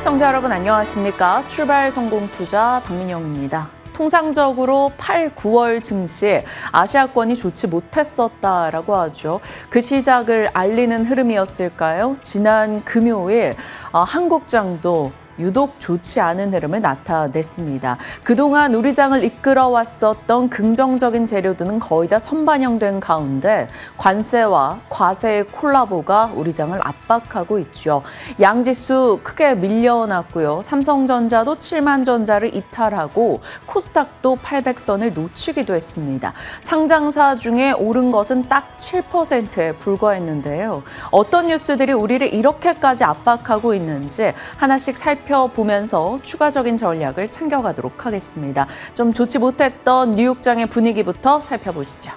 시청자 여러분 안녕하십니까? 출발 성공 투자 박민영입니다. 통상적으로 8, 9월 증시 아시아권이 좋지 못했었다라고 하죠. 그 시작을 알리는 흐름이었을까요? 지난 금요일 한국장도 유독 좋지 않은 흐름을 나타냈습니다. 그동안 우리 장을 이끌어왔었던 긍정적인 재료들은 거의 다 선반영된 가운데 관세와 과세의 콜라보가 우리 장을 압박하고 있죠. 양지수 크게 밀려났고요. 삼성전자도 7만 전자를 이탈하고 코스닥도 800선을 놓치기도 했습니다. 상장사 중에 오른 것은 딱 7%에 불과했는데요. 어떤 뉴스들이 우리를 이렇게까지 압박하고 있는지 하나씩 살펴보면서 추가적인 전략을 챙겨가도록 하겠습니다. 좀 좋지 못했던 뉴욕장의 분위기부터 살펴보시죠.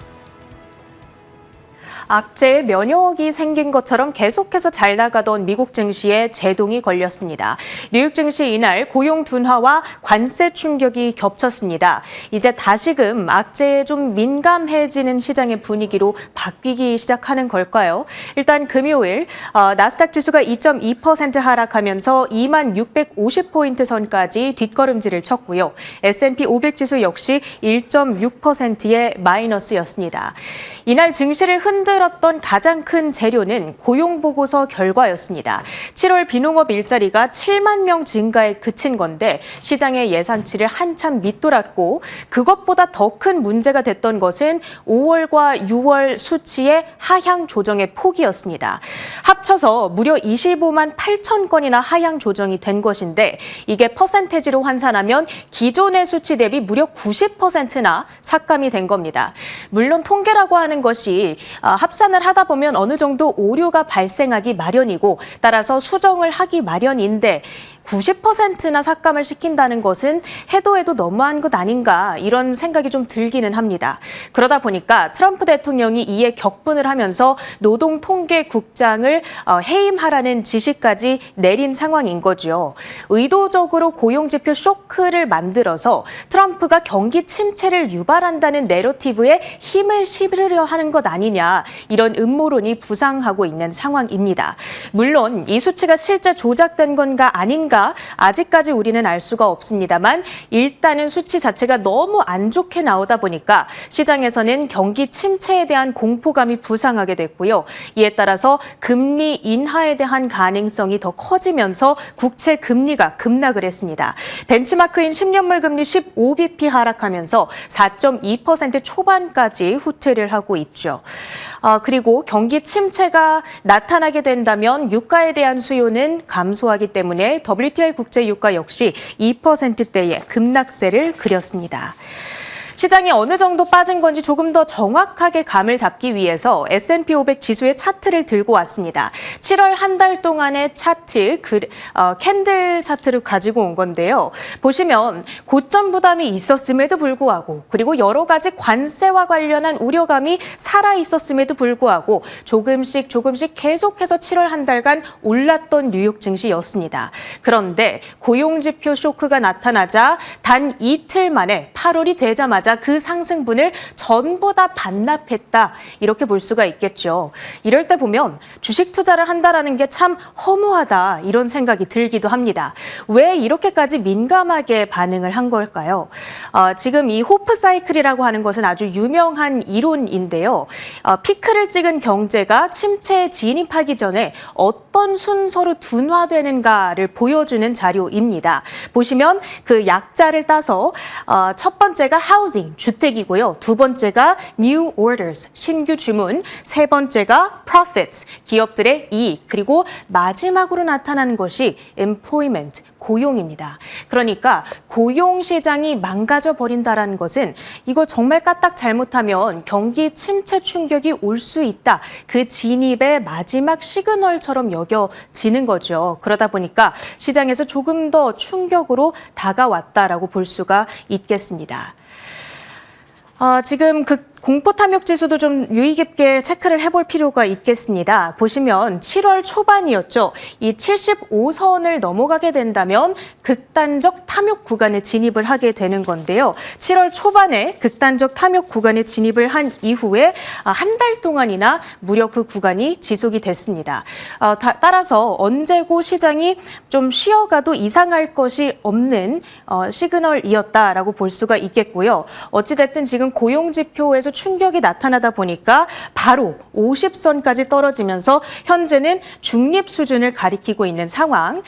악재에 면역이 생긴 것처럼 계속해서 잘 나가던 미국 증시에 제동이 걸렸습니다. 뉴욕 증시 이날 고용 둔화와 관세 충격이 겹쳤습니다. 이제 다시금 악재에 좀 민감해지는 시장의 분위기로 바뀌기 시작하는 걸까요? 일단 금요일 나스닥 지수가 2.2% 하락하면서 2650포인트 선까지 뒷걸음질을 쳤고요. S&P 500 지수 역시 1.6%의 마이너스였습니다. 이날 증시를 흔들었던 가장 큰 재료는 고용보고서 결과였습니다. 7월 비농업 일자리가 7만 명 증가에 그친 건데 시장의 예상치를 한참 밑돌았고 그것보다 더 큰 문제가 됐던 것은 5월과 6월 수치의 하향 조정의 폭이었습니다. 합쳐서 무려 25만 8천 건이나 하향 조정이 된 것인데 이게 퍼센테지로 환산하면 기존의 수치 대비 무려 90%나 삭감이 된 겁니다. 물론 통계라고 하는 것이 합산을 하다 보면 어느 정도 오류가 발생하기 마련이고 따라서 수정을 하기 마련인데 90%나 삭감을 시킨다는 것은 해도 너무한 것 아닌가 이런 생각이 좀 들기는 합니다. 그러다 보니까 트럼프 대통령이 이에 격분을 하면서 노동통계국장을 해임하라는 지시까지 내린 상황인 거죠. 의도적으로 고용지표 쇼크를 만들어서 트럼프가 경기 침체를 유발한다는 내러티브에 힘을 실으려 하는 것 아니냐 이런 음모론이 부상하고 있는 상황입니다. 물론 이 수치가 실제 조작된 건가 아닌가 아직까지 우리는 알 수가 없습니다만 일단은 수치 자체가 너무 안 좋게 나오다 보니까 시장에서는 경기 침체에 대한 공포감이 부상하게 됐고요. 이에 따라서 금리 인하에 대한 가능성이 더 커지면서 국채 금리가 급락을 했습니다. 벤치마크인 10년물 금리 15bp 하락하면서 4.2% 초반까지 후퇴를 하고 있죠. 그리고 경기 침체가 나타나게 된다면 유가에 대한 수요는 감소하기 때문에 WTI 국제 유가 역시 2%대의 급락세를 그렸습니다. 시장이 어느 정도 빠진 건지 조금 더 정확하게 감을 잡기 위해서 S&P 500 지수의 차트를 들고 왔습니다. 7월 한 달 동안의 차트, 캔들 차트를 가지고 온 건데요. 보시면 고점 부담이 있었음에도 불구하고 그리고 여러 가지 관세와 관련한 우려감이 살아 있었음에도 불구하고 조금씩 계속해서 7월 한 달간 올랐던 뉴욕 증시였습니다. 그런데 고용지표 쇼크가 나타나자 단 이틀 만에 8월이 되자마자 그 상승분을 전부 다 반납했다 이렇게 볼 수가 있겠죠. 이럴 때 보면 주식 투자를 한다라는 게 참 허무하다 이런 생각이 들기도 합니다. 왜 이렇게까지 민감하게 반응을 한 걸까요? 지금 이 호프 사이클이라고 하는 것은 아주 유명한 이론인데요. 피크를 찍은 경제가 침체에 진입하기 전에 어떤 순서로 둔화되는가를 보여주는 자료입니다. 보시면 그 약자를 따서 첫 번째가 housing, 주택이고요. 두 번째가 new orders, 신규 주문. 세 번째가 profits, 기업들의 이익. 그리고 마지막으로 나타나는 것이 employment, 고용입니다. 그러니까 고용 시장이 망가져 버린다라는 것은 이거 정말 까딱 잘못하면 경기 침체 충격이 올 수 있다. 그 진입의 마지막 시그널처럼 여겨지는 거죠. 그러다 보니까 시장에서 조금 더 충격으로 다가왔다라고 볼 수가 있겠습니다. 지금 그 공포 탐욕 지수도 좀 유의 깊게 체크를 해볼 필요가 있겠습니다. 보시면 7월 초반이었죠. 이 75선을 넘어가게 된다면 극단적 탐욕 구간에 진입을 하게 되는 건데요. 7월 초반에 극단적 탐욕 구간에 진입을 한 이후에 한 달 동안이나 무려 그 구간이 지속이 됐습니다. 따라서 언제고 시장이 좀 쉬어가도 이상할 것이 없는 시그널이었다라고 볼 수가 있겠고요. 어찌됐든 지금 고용지표에서 충격이 나타나다 보니까 바로 50선까지 떨어지면서 현재는 중립 수준을 가리키고 있는 상황.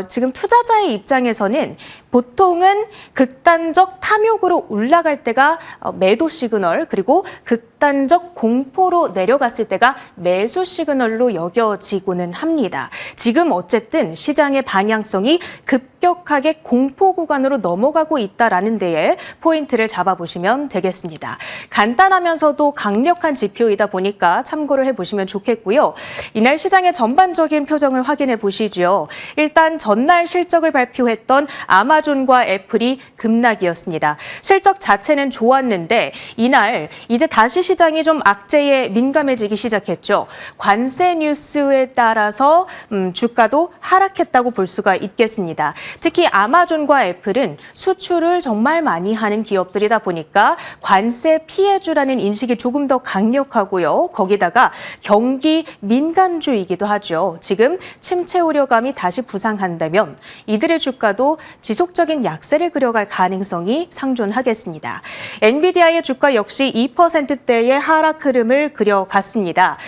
지금 투자자의 입장에서는 보통은 극단적 탐욕으로 올라갈 때가 매도 시그널, 그리고 극단적 공포로 내려갔을 때가 매수 시그널로 여겨지고는 합니다. 지금 어쨌든 시장의 방향성이 급격하게 공포 구간으로 넘어가고 있다라는 데에 포인트를 잡아보시면 되겠습니다. 간단하면서도 강력한 지표이다 보니까 참고를 해보시면 좋겠고요. 이날 시장의 전반적인 표정을 확인해 보시죠. 일단 전날 실적을 발표했던 아마존과 애플이 급락이었습니다. 실적 자체는 좋았는데 이날 이제 다시 시장이 좀 악재에 민감해지기 시작했죠. 관세 뉴스에 따라서 주가도 하락했다고 볼 수가 있겠습니다. 특히 아마존과 애플은 수출을 정말 많이 하는 기업들이다 보니까 관세 피해주라는 인식이 조금 더 강력하고요. 거기다가 경기 민감주이기도 하죠. 지금 침체 우려감이 다시 부상한다면 이들의 주가도 지속적인 약세를 그려갈 가능성이 상존하겠습니다. 엔비디아의 주가 역시 2%대의 하락 흐름을 그려갔습니다.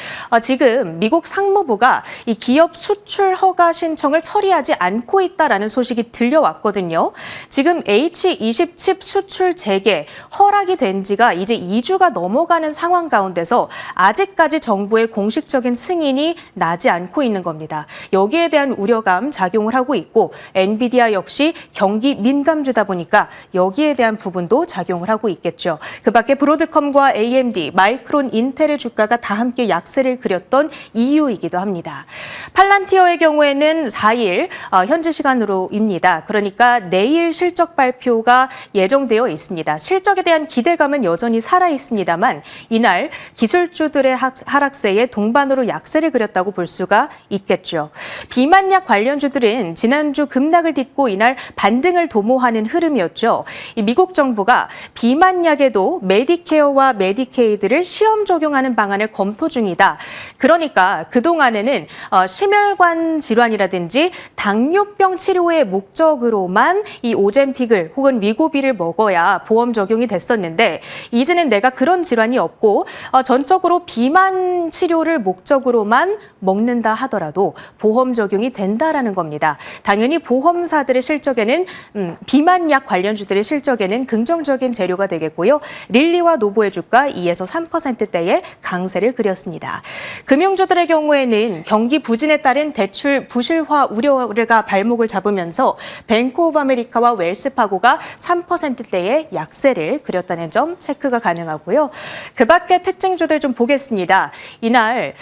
지금 미국 상무부가 이 기업 수출 허가 신청을 처리하지 않고 있다라는 소식이 들려왔거든요. 지금 H20 칩 수출 재개 허락이 된 지가 이제 2주가 넘어가는 상황 가운데서 아직까지 정부의 공식적인 승인이 나지 않고 있는 겁니다. 여기에 대한 우려감 작용을 하고 있고 엔비디아 역시 경기 민감주다 보니까 여기에 대한 부분도 작용을 하고 있겠죠. 그 밖에 브로드컴과 AMD, 마이크론, 인텔의 주가가 다 함께 약세를 그렸던 이유이기도 합니다. 팔란티어의 경우에는 4일 현지 시간으로입니다. 그러니까 내일 실적 발표가 예정되어 있습니다. 실적에 대한 기대감은 여전히 살아있습니다만 이날 기술주들의 하락세에 동반으로 약세를 그렸다고 볼 수가 있겠죠. 비만약 관련주들은 지난주 급락을 딛고 이날 반등을 도모하는 흐름이었죠. 미국 정부가 비만약에도 메디케어와 메디케이드를 시험 적용하는 방안을 검토 중이다. 그러니까 그동안에는 심혈관 질환이라든지 당뇨병 치료의 목적으로만 이 오젬픽을 혹은 위고비를 먹어야 보험 적용이 됐었는데 이제는 내가 그런 질환이 없고 전적으로 비만 치료를 목적으로만 먹는다 하더라도 보험 적용이 된다라는 겁니다. 당연히 보험사들의 실적에는 비만약 관련주들의 실적에는 긍정적인 재료가 되겠고요. 릴리와 노보의 주가 2에서 3%대의 강세를 그렸습니다. 금융주들의 경우에는 경기 부진에 따른 대출 부실화 우려가 발목을 잡으면서 뱅크 오브 아메리카와 웰스파고가 3%대의 약세를 그렸다는 점 체크가 가능하고요. 그 밖에 특징주들 좀 보겠습니다. 이날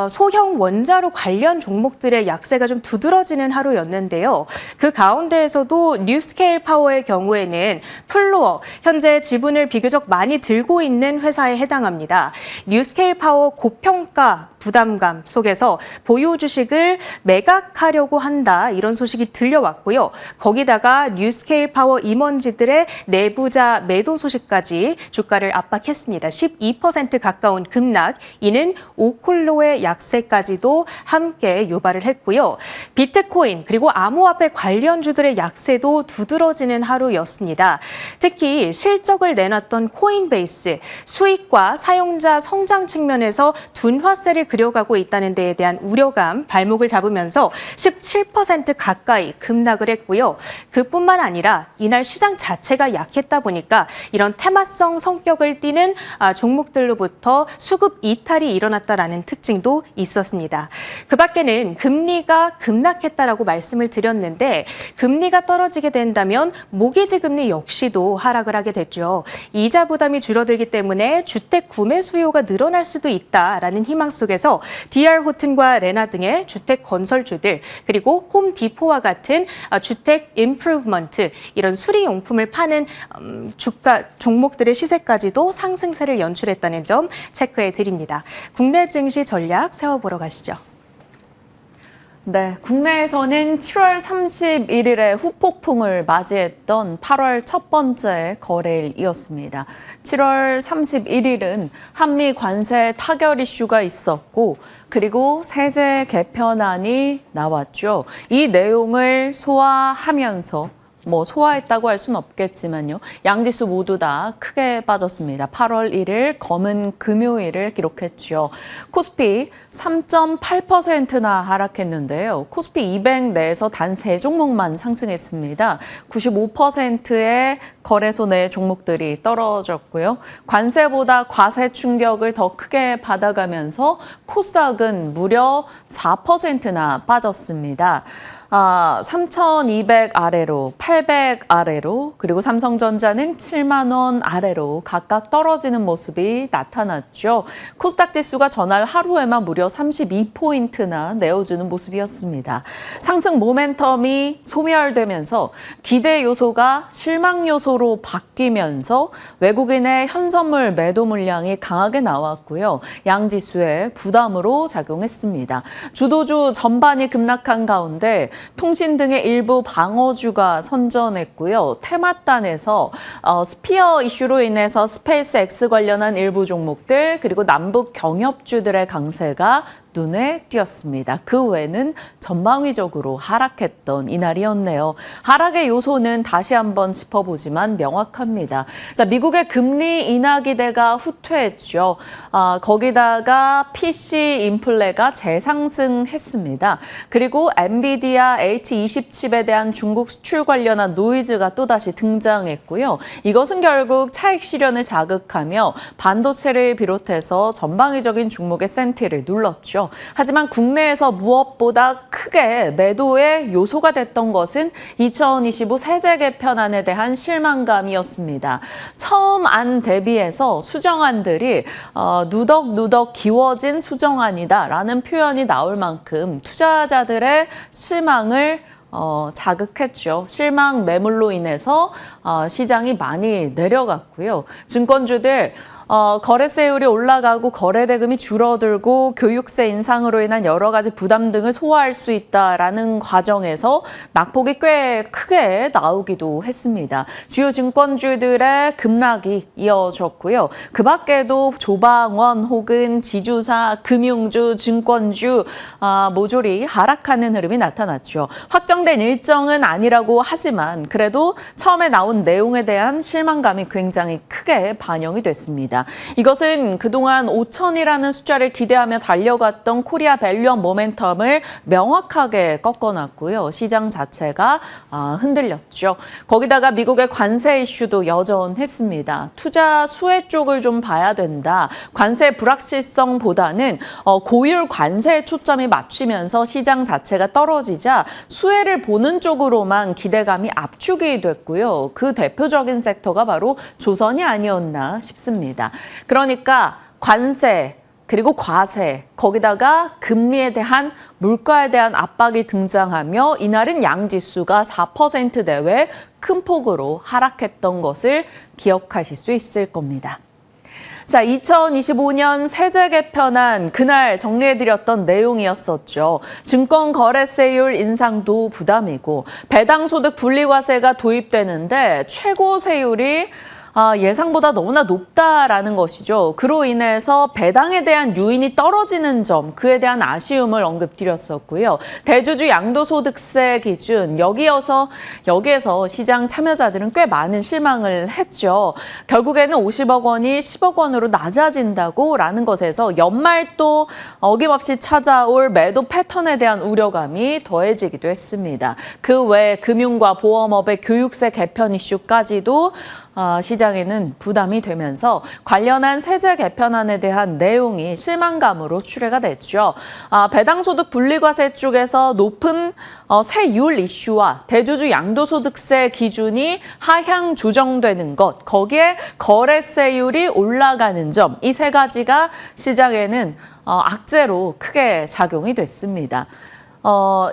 소형 원자로 관련 종목들의 약세가 좀 두드러지는 하루였는데요. 그 가운데에서도 뉴스케일 파워의 경우에는 플로어, 현재 지분을 비교적 많이 들고 있는 회사에 해당합니다. 뉴스케일 파워 고평가 부담감 속에서 보유 주식을 매각하려고 한다 이런 소식이 들려왔고요. 거기다가 뉴스케일 파워 임원지들의 내부자 매도 소식까지 주가를 압박했습니다. 12% 가까운 급락, 이는 오클로의 약세까지도 함께 유발을 했고요. 비트코인 그리고 암호화폐 관련주들의 약세도 두드러지는 하루였습니다. 특히 실적을 내놨던 코인베이스, 수익과 사용자 성장 측면에서 둔화세를 그려가고 있다는 데에 대한 우려감 발목을 잡으면서 17% 가까이 급락을 했고요. 그뿐만 아니라 이날 시장 자체가 약했다 보니까 이런 테마성 성격을 띠는 종목들로부터 수급 이탈이 일어났다라는 특징도 있었습니다. 그 밖에는 금리가 급락했다라고 말씀을 드렸는데 금리가 떨어지게 된다면 모기지 금리 역시도 하락을 하게 됐죠. 이자 부담이 줄어들기 때문에 주택 구매 수요가 늘어날 수도 있다라는 희망 속에서 DR 호튼과 레나타 부자 등의 주택 건설주들, 그리고 홈디포와 같은 주택 임프루브먼트, 이런 수리용품을 파는 주가 종목들의 시세까지도 상승세를 연출했다는 점 체크해 드립니다. 국내 증시 전략 세워보러 가시죠. 네, 국내에서는 7월 31일에 후폭풍을 맞이했던 8월 첫 번째 거래일이었습니다. 7월 31일은 한미 관세 타결 이슈가 있었고, 그리고 세제 개편안이 나왔죠. 이 내용을 소화하면서 소화했다고 할 수는 없겠지만요. 양지수 모두 다 크게 빠졌습니다. 8월 1일 검은 금요일을 기록했죠. 코스피 3.8%나 하락했는데요. 코스피 200 내에서 단 3종목만 상승했습니다. 95%의 거래소 내 종목들이 떨어졌고요. 관세보다 과세 충격을 더 크게 받아가면서 코스닥은 무려 4%나 빠졌습니다. 3,200 아래로, 800 아래로, 그리고 삼성전자는 7만 원 아래로 각각 떨어지는 모습이 나타났죠. 코스닥 지수가 전날 하루에만 무려 32포인트나 내어주는 모습이었습니다. 상승 모멘텀이 소멸되면서 기대 요소가 실망 요소로 바뀌면서 외국인의 현선물 매도 물량이 강하게 나왔고요. 양지수에 부담으로 작용했습니다. 주도주 전반이 급락한 가운데 통신 등의 일부 방어주가 선전했고요. 테마단에서 스피어 이슈로 인해서 스페이스X 관련한 일부 종목들, 그리고 남북 경협주들의 강세가 눈에 띄었습니다. 그 외에는 전방위적으로 하락했던 이날이었네요. 하락의 요소는 다시 한번 짚어보지만 명확합니다. 자, 미국의 금리 인하 기대가 후퇴했죠. 거기다가 PC 인플레가 재상승했습니다. 그리고 엔비디아 H20 칩에 대한 중국 수출 관련한 노이즈가 또다시 등장했고요. 이것은 결국 차익 실현을 자극하며 반도체를 비롯해서 전방위적인 종목의 센티를 눌렀죠. 하지만 국내에서 무엇보다 크게 매도의 요소가 됐던 것은 2025 세제 개편안에 대한 실망감이었습니다. 처음 안 대비해서 수정안들이 누덕누덕 기워진 수정안이다라는 표현이 나올 만큼 투자자들의 실망을 자극했죠. 실망 매물로 인해서 시장이 많이 내려갔고요. 증권주들 거래세율이 올라가고 거래대금이 줄어들고 교육세 인상으로 인한 여러 가지 부담 등을 소화할 수 있다라는 과정에서 낙폭이 꽤 크게 나오기도 했습니다. 주요 증권주들의 급락이 이어졌고요. 그 밖에도 조방원 혹은 지주사, 금융주, 증권주 모조리 하락하는 흐름이 나타났죠. 확정된 일정은 아니라고 하지만 그래도 처음에 나온 내용에 대한 실망감이 굉장히 크게 반영이 됐습니다. 이것은 그동안 5천이라는 숫자를 기대하며 달려갔던 코리아 밸류업 모멘텀을 명확하게 꺾어놨고요. 시장 자체가 흔들렸죠. 거기다가 미국의 관세 이슈도 여전했습니다. 투자 수혜 쪽을 좀 봐야 된다. 관세 불확실성보다는 고율 관세에 초점이 맞추면서 시장 자체가 떨어지자 수혜를 보는 쪽으로만 기대감이 압축이 됐고요. 그 대표적인 섹터가 바로 조선이 아니었나 싶습니다. 그러니까 관세, 그리고 과세, 거기다가 금리에 대한 물가에 대한 압박이 등장하며 이날은 양지수가 4% 내외 큰 폭으로 하락했던 것을 기억하실 수 있을 겁니다. 자, 2025년 세제 개편안 그날 정리해드렸던 내용이었었죠. 증권 거래세율 인상도 부담이고 배당소득 분리과세가 도입되는데 최고 세율이 예상보다 너무나 높다라는 것이죠. 그로 인해서 배당에 대한 유인이 떨어지는 점, 그에 대한 아쉬움을 언급드렸었고요. 대주주 양도소득세 기준, 여기에서 시장 참여자들은 꽤 많은 실망을 했죠. 결국에는 50억 원이 10억 원으로 낮아진다고라는 것에서 연말 또 어김없이 찾아올 매도 패턴에 대한 우려감이 더해지기도 했습니다. 그 외 금융과 보험업의 교육세 개편 이슈까지도 시장에는 부담이 되면서 관련한 세제 개편안에 대한 내용이 실망감으로 출해가 됐죠. 배당소득 분리과세 쪽에서 높은 세율 이슈와 대주주 양도소득세 기준이 하향 조정되는 것, 거기에 거래세율이 올라가는 점, 이 세 가지가 시장에는 악재로 크게 작용이 됐습니다.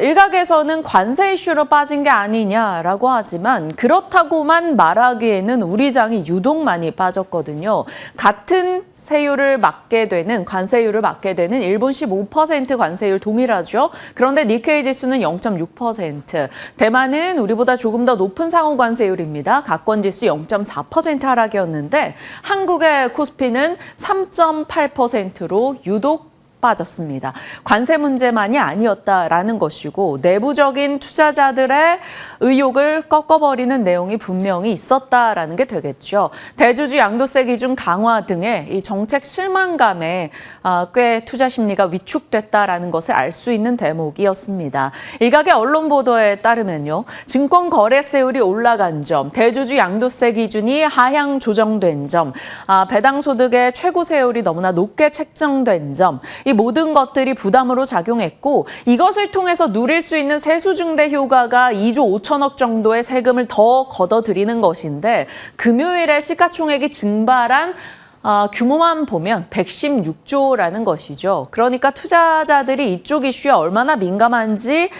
일각에서는 관세 이슈로 빠진 게 아니냐라고 하지만 그렇다고만 말하기에는 우리 장이 유독 많이 빠졌거든요. 같은 세율을 맞게 되는, 관세율을 맞게 되는 일본 15% 관세율 동일하죠. 그런데 니케이 지수는 0.6%, 대만은 우리보다 조금 더 높은 상호 관세율입니다. 가권 지수 0.4% 하락이었는데 한국의 코스피는 3.8%로 유독 빠졌습니다. 관세 문제만이 아니었다라는 것이고 내부적인 투자자들의 의욕을 꺾어버리는 내용이 분명히 있었다라는 게 되겠죠. 대주주 양도세 기준 강화 등의 이 정책 실망감에 꽤 투자 심리가 위축됐다라는 것을 알 수 있는 대목이었습니다. 일각의 언론 보도에 따르면요, 증권 거래세율이 올라간 점, 대주주 양도세 기준이 하향 조정된 점, 배당 소득의 최고 세율이 너무나 높게 책정된 점, 이 모든 것들이 부담으로 작용했고 이것을 통해서 누릴 수 있는 세수증대 효과가 2조 5천억 정도의 세금을 더 걷어들이는 것인데 금요일에 시가총액이 증발한 규모만 보면 116조라는 것이죠. 그러니까 투자자들이 이쪽 이슈에 얼마나 민감한지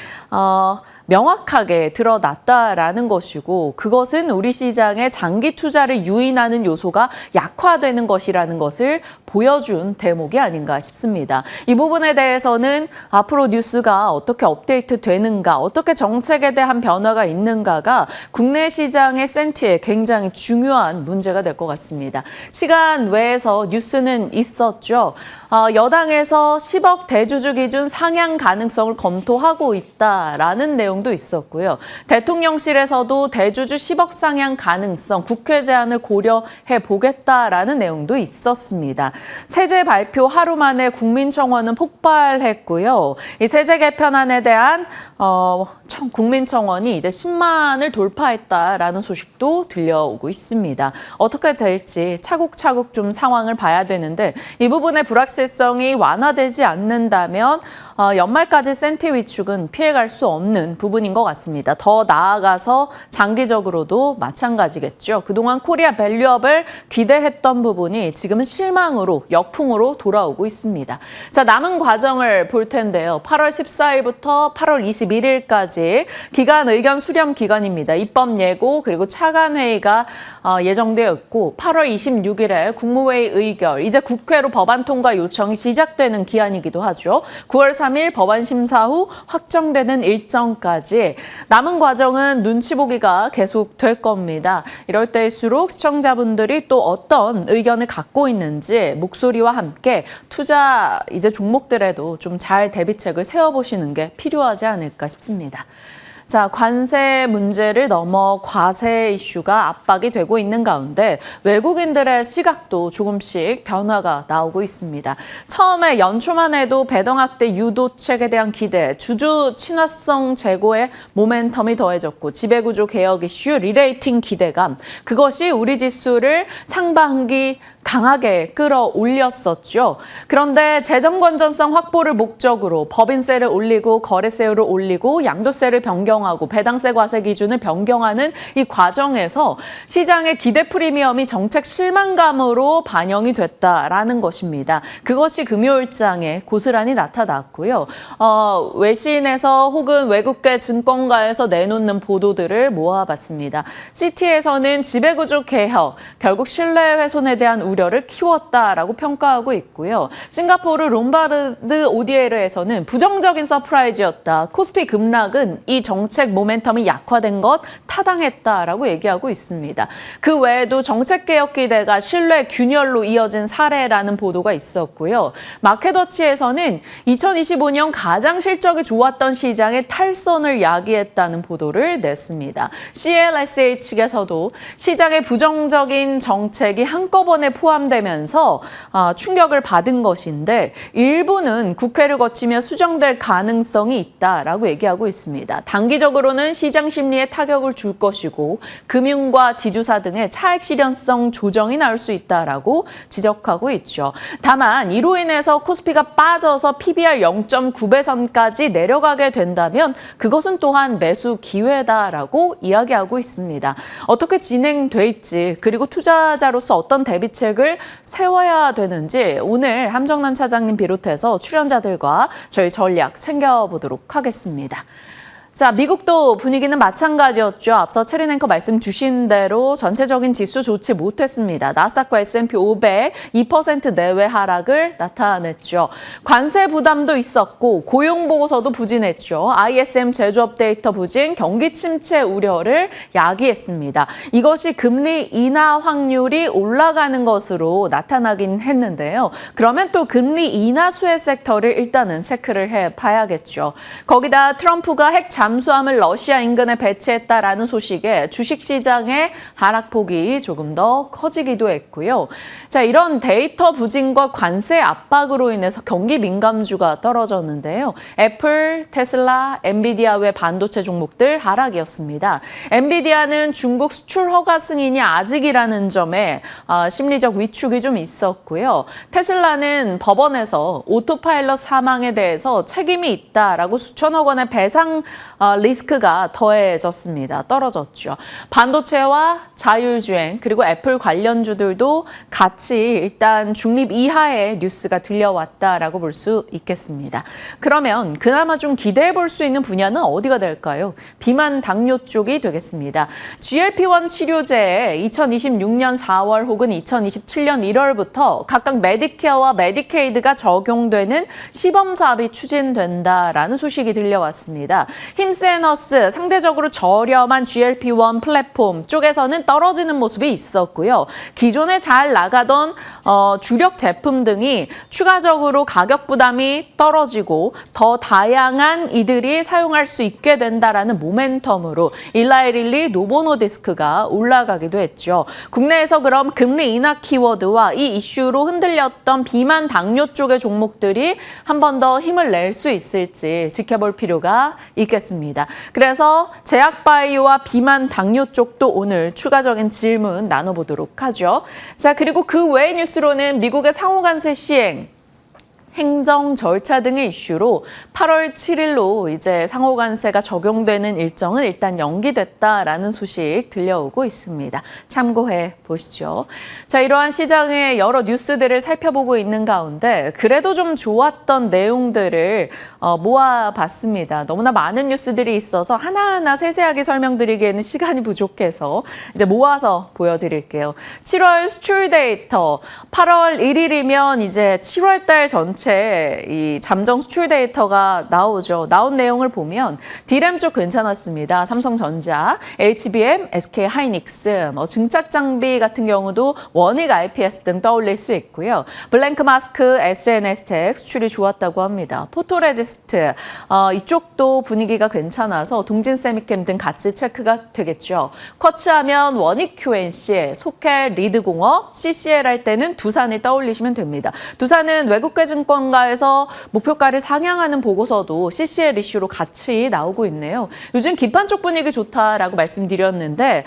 명확하게 드러났다라는 것이고 그것은 우리 시장의 장기 투자를 유인하는 요소가 약화되는 것이라는 것을 보여준 대목이 아닌가 싶습니다. 이 부분에 대해서는 앞으로 뉴스가 어떻게 업데이트 되는가, 어떻게 정책에 대한 변화가 있는가가 국내 시장의 센티에 굉장히 중요한 문제가 될 것 같습니다. 시간 외에서 뉴스는 있었죠. 여당에서 10억 대주주 기준 상향 가능성을 검토하고 있다라는 내용도 있었고요. 대통령실에서도 대주주 10억 상향 가능성, 국회 제안을 고려해 보겠다라는 내용도 있었습니다. 세제 발표 하루 만에 국민청원은 폭발했고요. 이 세제 개편안에 대한 국민청원이 이제 10만을 돌파했다라는 소식도 들려오고 있습니다. 어떻게 될지 차곡차곡 좀 상황을 봐야 되는데 이 부분의 불확실성이 완화되지 않는다면 연말까지 센티 위축은 피해갈 수 없는 부분인 것 같습니다. 더 나아가서 장기적으로도 마찬가지겠죠. 그동안 코리아 밸류업을 기대했던 부분이 지금은 실망으로, 역풍으로 돌아오고 있습니다. 자, 남은 과정을 볼 텐데요. 8월 14일부터 8월 21일까지 기간 의견 수렴 기간입니다. 입법 예고 그리고 차관회의가 예정되어 있고 8월 26일에 국무회의 의결, 이제 국회로 법안 통과 요청이 시작되는 기한이기도 하죠. 9월 3일 법안 심사 후 확정되는 일정까지 남은 과정은 눈치 보기가 계속될 겁니다. 이럴 때일수록 시청자분들이 또 어떤 의견을 갖고 있는지 목소리와 함께 투자 이제 종목들에도 좀 잘 대비책을 세워보시는 게 필요하지 않을까 싶습니다. 자, 관세 문제를 넘어 과세 이슈가 압박이 되고 있는 가운데 외국인들의 시각도 조금씩 변화가 나오고 있습니다. 처음에 연초만 해도 배당학대 유도책에 대한 기대, 주주 친화성 제고에 모멘텀이 더해졌고 지배구조 개혁 이슈, 리레이팅 기대감, 그것이 우리 지수를 상반기 강하게 끌어올렸었죠. 그런데 재정 건전성 확보를 목적으로 법인세를 올리고 거래세율을 올리고 양도세를 변경하고 배당세 과세 기준을 변경하는 이 과정에서 시장의 기대 프리미엄이 정책 실망감으로 반영이 됐다라는 것입니다. 그것이 금요일장에 고스란히 나타났고요. 외신에서 혹은 외국계 증권가에서 내놓는 보도들을 모아봤습니다. 시티에서는 지배구조 개혁, 결국 신뢰 훼손에 대한 우려를 키웠다라고 평가하고 있고요. 싱가포르 롬바르드 오디에르에서는 부정적인 서프라이즈였다. 코스피 급락은 이 정책 모멘텀이 약화된 것 타당했다라고 얘기하고 있습니다. 그 외에도 정책개혁 기대가 신뢰 균열로 이어진 사례라는 보도가 있었고요. 마켓워치에서는 2025년 가장 실적이 좋았던 시장의 탈선을 야기했다는 보도를 냈습니다. CLSA 측에서도 시장의 부정적인 정책이 한꺼번에 포함되면서 충격을 받은 것인데 일부는 국회를 거치며 수정될 가능성이 있다라고 얘기하고 있습니다. 단기 장기적으로는 시장 심리에 타격을 줄 것이고 금융과 지주사 등의 차익 실현성 조정이 나올 수 있다라고 지적하고 있죠. 다만 이로 인해서 코스피가 빠져서 PBR 0.9배 선까지 내려가게 된다면 그것은 또한 매수 기회다라고 이야기하고 있습니다. 어떻게 진행될지 그리고 투자자로서 어떤 대비책을 세워야 되는지 오늘 함정남 차장님 비롯해서 출연자들과 저희 전략 챙겨보도록 하겠습니다. 자, 미국도 분위기는 마찬가지였죠. 앞서 체린 앵커 말씀 주신 대로 전체적인 지수 좋지 못했습니다. 나스닥과 S&P 500 2% 내외 하락을 나타냈죠. 관세 부담도 있었고 고용 보고서도 부진했죠. ISM 제조업 데이터 부진, 경기 침체 우려를 야기했습니다. 이것이 금리 인하 확률이 올라가는 것으로 나타나긴 했는데요. 그러면 또 금리 인하 수혜 섹터를 일단은 체크를 해봐야겠죠. 거기다 트럼프가 핵 잠수함을 러시아 인근에 배치했다라는 소식에 주식시장의 하락폭이 조금 더 커지기도 했고요. 자, 이런 데이터 부진과 관세 압박으로 인해서 경기 민감주가 떨어졌는데요. 애플, 테슬라, 엔비디아 외 반도체 종목들 하락이었습니다. 엔비디아는 중국 수출 허가 승인이 아직이라는 점에 심리적 위축이 좀 있었고요. 테슬라는 법원에서 오토파일럿 사망에 대해서 책임이 있다라고 수천억 원의 배상 리스크가 더해졌습니다. 떨어졌죠. 반도체와 자율주행 그리고 애플 관련주들도 같이 일단 중립 이하의 뉴스가 들려왔다라고 볼 수 있겠습니다. 그러면 그나마 좀 기대해 볼 수 있는 분야는 어디가 될까요? 비만 당뇨 쪽이 되겠습니다. GLP-1 치료제에 2026년 4월 혹은 2027년 1월부터 각각 메디케어와 메디케이드가 적용되는 시범 사업이 추진된다라는 소식이 들려왔습니다. 힘세너스 상대적으로 저렴한 GLP-1 플랫폼 쪽에서는 떨어지는 모습이 있었고요. 기존에 잘 나가던 주력 제품 등이 추가적으로 가격 부담이 떨어지고 더 다양한 이들이 사용할 수 있게 된다라는 모멘텀으로 일라이릴리 노보노디스크가 올라가기도 했죠. 국내에서 그럼 금리 인하 키워드와 이 이슈로 흔들렸던 비만 당뇨 쪽의 종목들이 한 번 더 힘을 낼 수 있을지 지켜볼 필요가 있겠습니다. 그래서 제약바이오와 비만 당뇨 쪽도 오늘 추가적인 질문 나눠보도록 하죠. 자, 그리고 그 외의 뉴스로는 미국의 상호간세 시행, 행정 절차 등의 이슈로 8월 7일로 이제 상호관세가 적용되는 일정은 일단 연기됐다라는 소식 들려오고 있습니다. 참고해 보시죠. 자, 이러한 시장의 여러 뉴스들을 살펴보고 있는 가운데 그래도 좀 좋았던 내용들을 모아봤습니다. 너무나 많은 뉴스들이 있어서 하나하나 세세하게 설명드리기에는 시간이 부족해서 이제 모아서 보여드릴게요. 7월 수출 데이터, 8월 1일이면 이제 7월 달 전체 이 잠정 수출 데이터가 나오죠. 나온 내용을 보면 D램 쪽 괜찮았습니다. 삼성전자, HBM, SK하이닉스, 증착 장비 같은 경우도 원익 IPS 등 떠올릴 수 있고요. 블랭크 마스크, SNS텍 수출이 좋았다고 합니다. 포토레지스트 이쪽도 분위기가 괜찮아서 동진 세미캠 등 같이 체크가 되겠죠. 쿼츠하면 원익 QNC, 소켈, 리드공업, CCL 할 때는 두산을 떠올리시면 됩니다. 두산은 외국계 증권가에서 목표가를 상향하는 보고서도 CCL 이슈로 같이 나오고 있네요. 요즘 기판 쪽 분위기 좋다라고 말씀드렸는데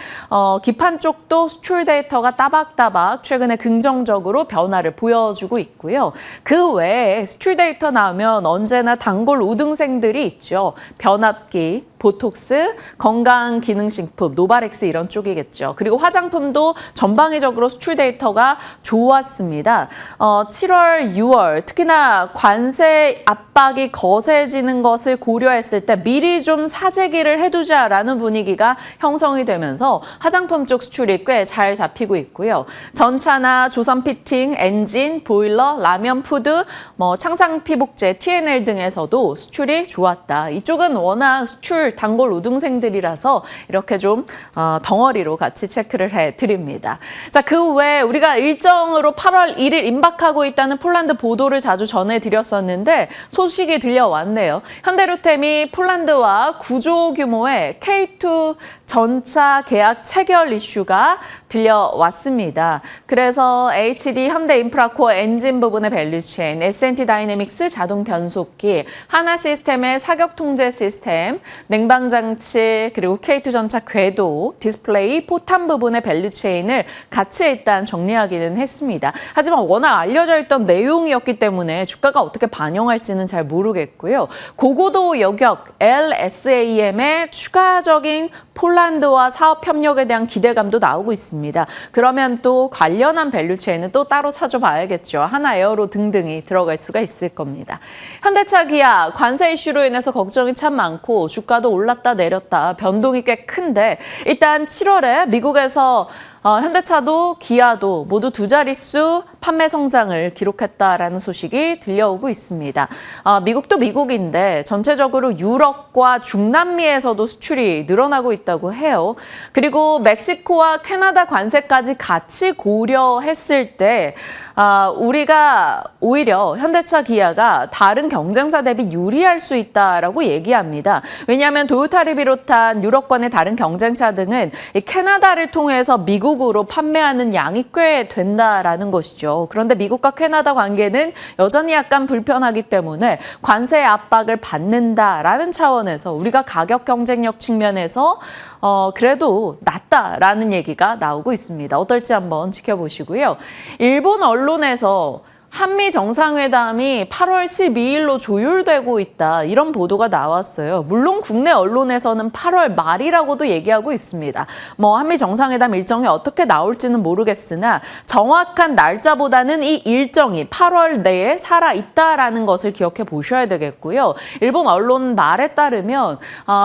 기판 쪽도 수출 데이터가 따박따박 최근에 긍정적으로 변화를 보여주고 있고요. 그 외에 수출 데이터 나오면 언제나 단골 우등생들이 있죠. 변압기, 보톡스, 건강기능식품, 노바렉스 이런 쪽이겠죠. 그리고 화장품도 전방위적으로 수출 데이터가 좋았습니다. 7월, 6월 특히나 관세 압박이 거세지는 것을 고려했을 때 미리 좀 사재기를 해두자라는 분위기가 형성이 되면서 화장품 쪽 수출이 꽤 잘 잡히고 있고요. 전차나 조선 피팅, 엔진, 보일러, 라면 푸드, 창상 피복제, TNL 등에서도 수출이 좋았다. 이쪽은 워낙 수출 단골 우등생들이라서 이렇게 좀 덩어리로 같이 체크를 해드립니다. 자, 그 외에 우리가 일정으로 8월 1일 임박하고 있다는 폴란드 보도를 자주 전해드렸었는데 소식이 들려왔네요. 현대로템이 폴란드와 9조 규모의 K2 전차 계약 체결 이슈가 들려왔습니다. 그래서 HD 현대인프라코어 엔진 부분의 밸류체인, S&T 다이내믹스 자동 변속기, 하나 시스템의 사격 통제 시스템, 냉방장치, 그리고 K2 전차 궤도, 디스플레이, 포탄 부분의 밸류체인을 같이 일단 정리하기는 했습니다. 하지만 워낙 알려져 있던 내용이었기 때문에 주가가 어떻게 반영할지는 잘 모르겠고요. 고고도 여격 LSAM의 추가적인 폴란드와 사업 협력에 대한 기대감도 나오고 있습니다. 그러면 또 관련한 밸류체인은 또 따로 찾아봐야겠죠. 하나 에어로 등등이 들어갈 수가 있을 겁니다. 현대차, 기아 관세 이슈로 인해서 걱정이 참 많고 주가도 올랐다 내렸다 변동이 꽤 큰데 일단 7월에 미국에서 현대차도 기아도 모두 두 자릿수 판매 성장을 기록했다라는 소식이 들려오고 있습니다. 미국도 미국인데 전체적으로 유럽과 중남미에서도 수출이 늘어나고 있다고 해요. 그리고 멕시코와 캐나다 관세까지 같이 고려했을 때 우리가 오히려 현대차, 기아가 다른 경쟁사 대비 유리할 수 있다라고 얘기합니다. 왜냐하면 도요타를 비롯한 유럽권의 다른 경쟁차 등은 이 캐나다를 통해서 미국으로 판매하는 양이 꽤 된다라는 것이죠. 그런데 미국과 캐나다 관계는 여전히 약간 불편하기 때문에 관세 압박을 받는다라는 차원에서 우리가 가격 경쟁력 측면에서 그래도 낫다라는 얘기가 나오고 있습니다. 어떨지 한번 지켜보시고요. 일본 언론에서 한미 정상회담이 8월 12일로 조율되고 있다. 이런 보도가 나왔어요. 물론 국내 언론에서는 8월 말이라고도 얘기하고 있습니다. 한미 정상회담 일정이 어떻게 나올지는 모르겠으나 정확한 날짜보다는 이 일정이 8월 내에 살아있다라는 것을 기억해 보셔야 되겠고요. 일본 언론 말에 따르면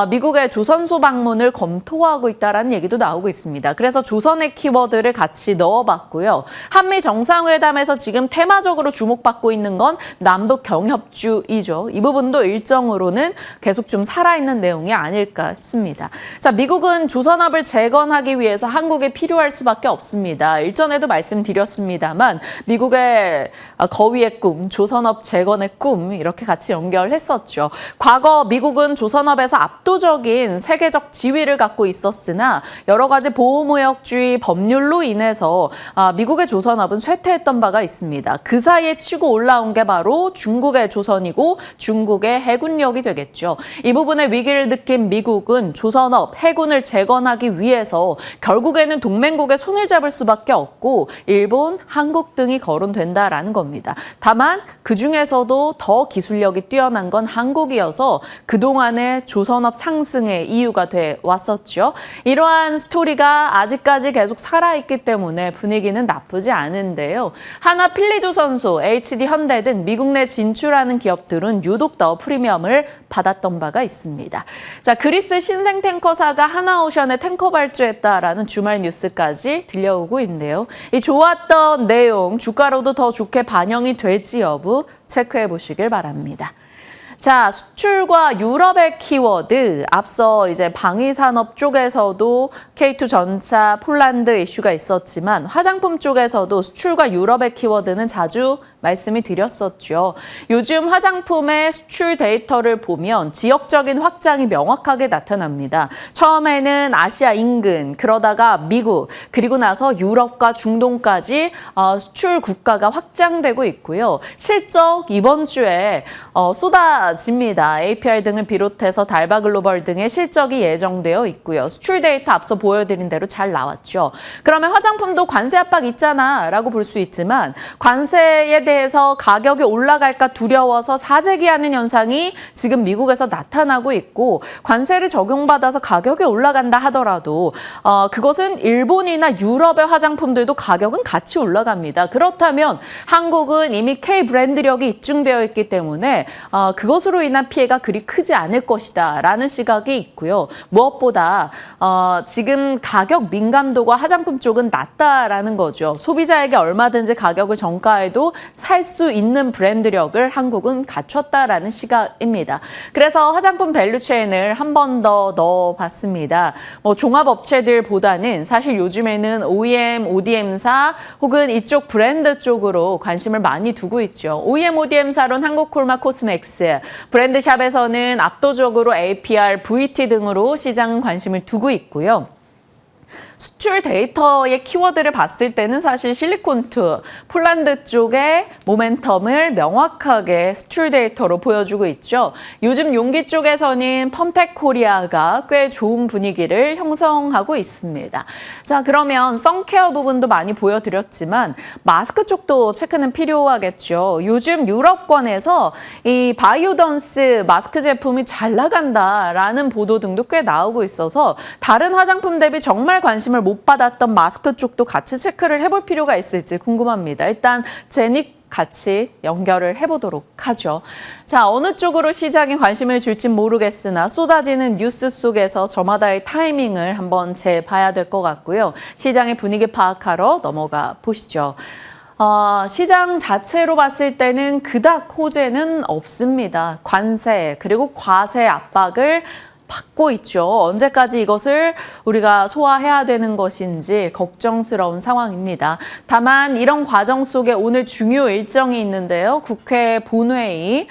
미국의 조선소 방문을 검토하고 있다라는 얘기도 나오고 있습니다. 그래서 조선의 키워드를 같이 넣어봤고요. 한미 정상회담에서 지금 테마적으로 주목받고 있는 건 남북 경협주이죠. 이 부분도 일정으로는 계속 좀 살아있는 내용이 아닐까 싶습니다. 자, 미국은 조선업을 재건하기 위해서 한국에 필요할 수밖에 없습니다. 일전에도 말씀드렸습니다만 미국의 거위의 꿈, 조선업 재건의 꿈 이렇게 같이 연결했었죠. 과거 미국은 조선업에서 압도적인 세계적 지위를 갖고 있었으나 여러 가지 보호무역주의 법률로 인해서 미국의 조선업은 쇠퇴했던 바가 있습니다. 그 사이에 치고 올라온 게 바로 중국의 조선이고 중국의 해군력이 되겠죠. 이 부분에 위기를 느낀 미국은 조선업, 해군을 재건하기 위해서 결국에는 동맹국의 손을 잡을 수밖에 없고 일본, 한국 등이 거론된다라는 겁니다. 다만 그중에서도 더 기술력이 뛰어난 건 한국이어서 그동안의 조선업 상승의 이유가 돼 왔었죠. 이러한 스토리가 아직까지 계속 살아있기 때문에 분위기는 나쁘지 않은데요. 하나 필리조선소, HD 현대 등 미국 내 진출하는 기업들은 유독 더 프리미엄을 받았던 바가 있습니다. 자, 그리스 신생 탱커사가 하나오션에 탱커 발주했다라는 주말 뉴스까지 들려오고 있는데요. 이 좋았던 내용 주가로도 더 좋게 반영이 될지 여부 체크해 보시길 바랍니다. 자, 수출과 유럽의 키워드, 앞서 이제 방위산업 쪽에서도 K2 전차, 폴란드 이슈가 있었지만 화장품 쪽에서도 수출과 유럽의 키워드는 자주 말씀이 드렸었죠. 요즘 화장품의 수출 데이터를 보면 지역적인 확장이 명확하게 나타납니다. 처음에는 아시아 인근, 그러다가 미국, 그리고 나서 유럽과 중동까지 수출 국가가 확장되고 있고요. 실적 이번 주에 쏟아집니다. APR 등을 비롯해서 달바글로벌 등의 실적이 예정되어 있고요. 수출 데이터 앞서 보여드린 대로 잘 나왔죠. 그러면 화장품도 관세 압박 있잖아 라고 볼 수 있지만 관세에 대해서 가격이 올라갈까 두려워서 사재기하는 현상이 지금 미국에서 나타나고 있고 관세를 적용받아서 가격이 올라간다 하더라도 그것은 일본이나 유럽의 화장품들도 가격은 같이 올라갑니다. 그렇다면 한국은 이미 K 브랜드력이 입증되어 있기 때문에 그것으로 인한 피해가 그리 크지 않을 것이다 라는 시각이 있고요. 무엇보다 지금 가격 민감도가 화장품 쪽은 낮다라는 거죠. 소비자에게 얼마든지 가격을 정가해도 살 수 있는 브랜드력을 한국은 갖췄다라는 시각입니다. 그래서 화장품 밸류체인을 한 번 더 넣어봤습니다. 종합업체들보다는 사실 요즘에는 OEM, ODM사 혹은 이쪽 브랜드 쪽으로 관심을 많이 두고 있죠. OEM, ODM사로는 한국콜마 코스맥스, 브랜드샵에서는 압도적으로 APR, VT 등으로 시장 관심을 두고 있고요. 수출 데이터의 키워드를 봤을 때는 사실 실리콘2, 폴란드 쪽의 모멘텀을 명확하게 수출 데이터로 보여주고 있죠. 요즘 용기 쪽에서는 펌텍 코리아가 꽤 좋은 분위기를 형성하고 있습니다. 자, 그러면 선케어 부분도 많이 보여드렸지만 마스크 쪽도 체크는 필요하겠죠. 요즘 유럽권에서 이 바이오던스 마스크 제품이 잘 나간다라는 보도 등도 꽤 나오고 있어서 다른 화장품 대비 정말 관심을 못 받았던 마스크 쪽도 같이 체크를 해볼 필요가 있을지 궁금합니다. 일단 제닉 같이 연결을 해보도록 하죠. 자, 어느 쪽으로 시장에 관심을 줄진 모르겠으나 쏟아지는 뉴스 속에서 저마다의 타이밍을 한번 재봐야 될 것 같고요. 시장의 분위기 파악하러 넘어가 보시죠. 시장 자체로 봤을 때는 그닥 호재는 없습니다. 관세 그리고 과세 압박을 받고 있죠. 언제까지 이것을 우리가 소화해야 되는 것인지 걱정스러운 상황입니다. 다만 이런 과정 속에 오늘 중요 일정이 있는데요. 국회 본회의,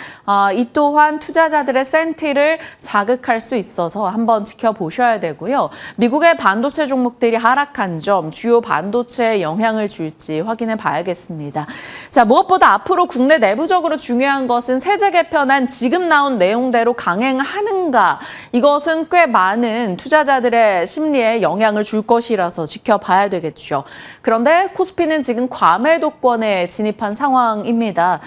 이 또한 투자자들의 센티를 자극할 수 있어서 한번 지켜보셔야 되고요. 미국의 반도체 종목들이 하락한 점, 주요 반도체에 영향을 줄지 확인해 봐야겠습니다. 자, 무엇보다 앞으로 국내 내부적으로 중요한 것은 세제 개편안 지금 나온 내용대로 강행하는가, 이것은 꽤 많은 투자자들의 심리에 영향을 줄 것이라서 지켜봐야 되겠죠. 그런데 코스피는 지금 과매도권에 진입한 상황입니다.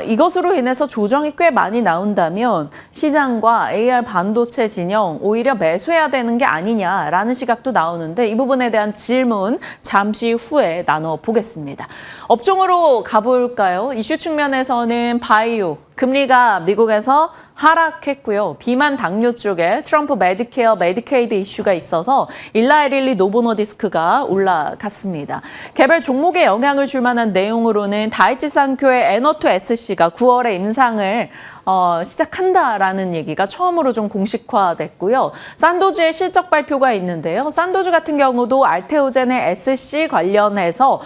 이것으로 인해서 조정이 꽤 많이 나온다면 시장과 AI 반도체 진영 오히려 매수해야 되는 게 아니냐라는 시각도 나오는데 이 부분에 대한 질문 잠시 후에 나눠보겠습니다. 업종으로 가볼까요? 이슈 측면에서는 바이오, 금리가 미국에서 하락했고요. 비만 당뇨 쪽에 트럼프 메디케어, 메디케이드 이슈가 있어서 일라이릴리 노보노디스크가 올라갔습니다. 개별 종목에 영향을 줄 만한 내용으로는 다이치산교의 에너투 SC가 9월에 임상을 시작한다라는 얘기가 처음으로 좀 공식화됐고요. 산도즈의 실적 발표가 있는데요. 산도즈 같은 경우도 알테오젠의 SC 관련해서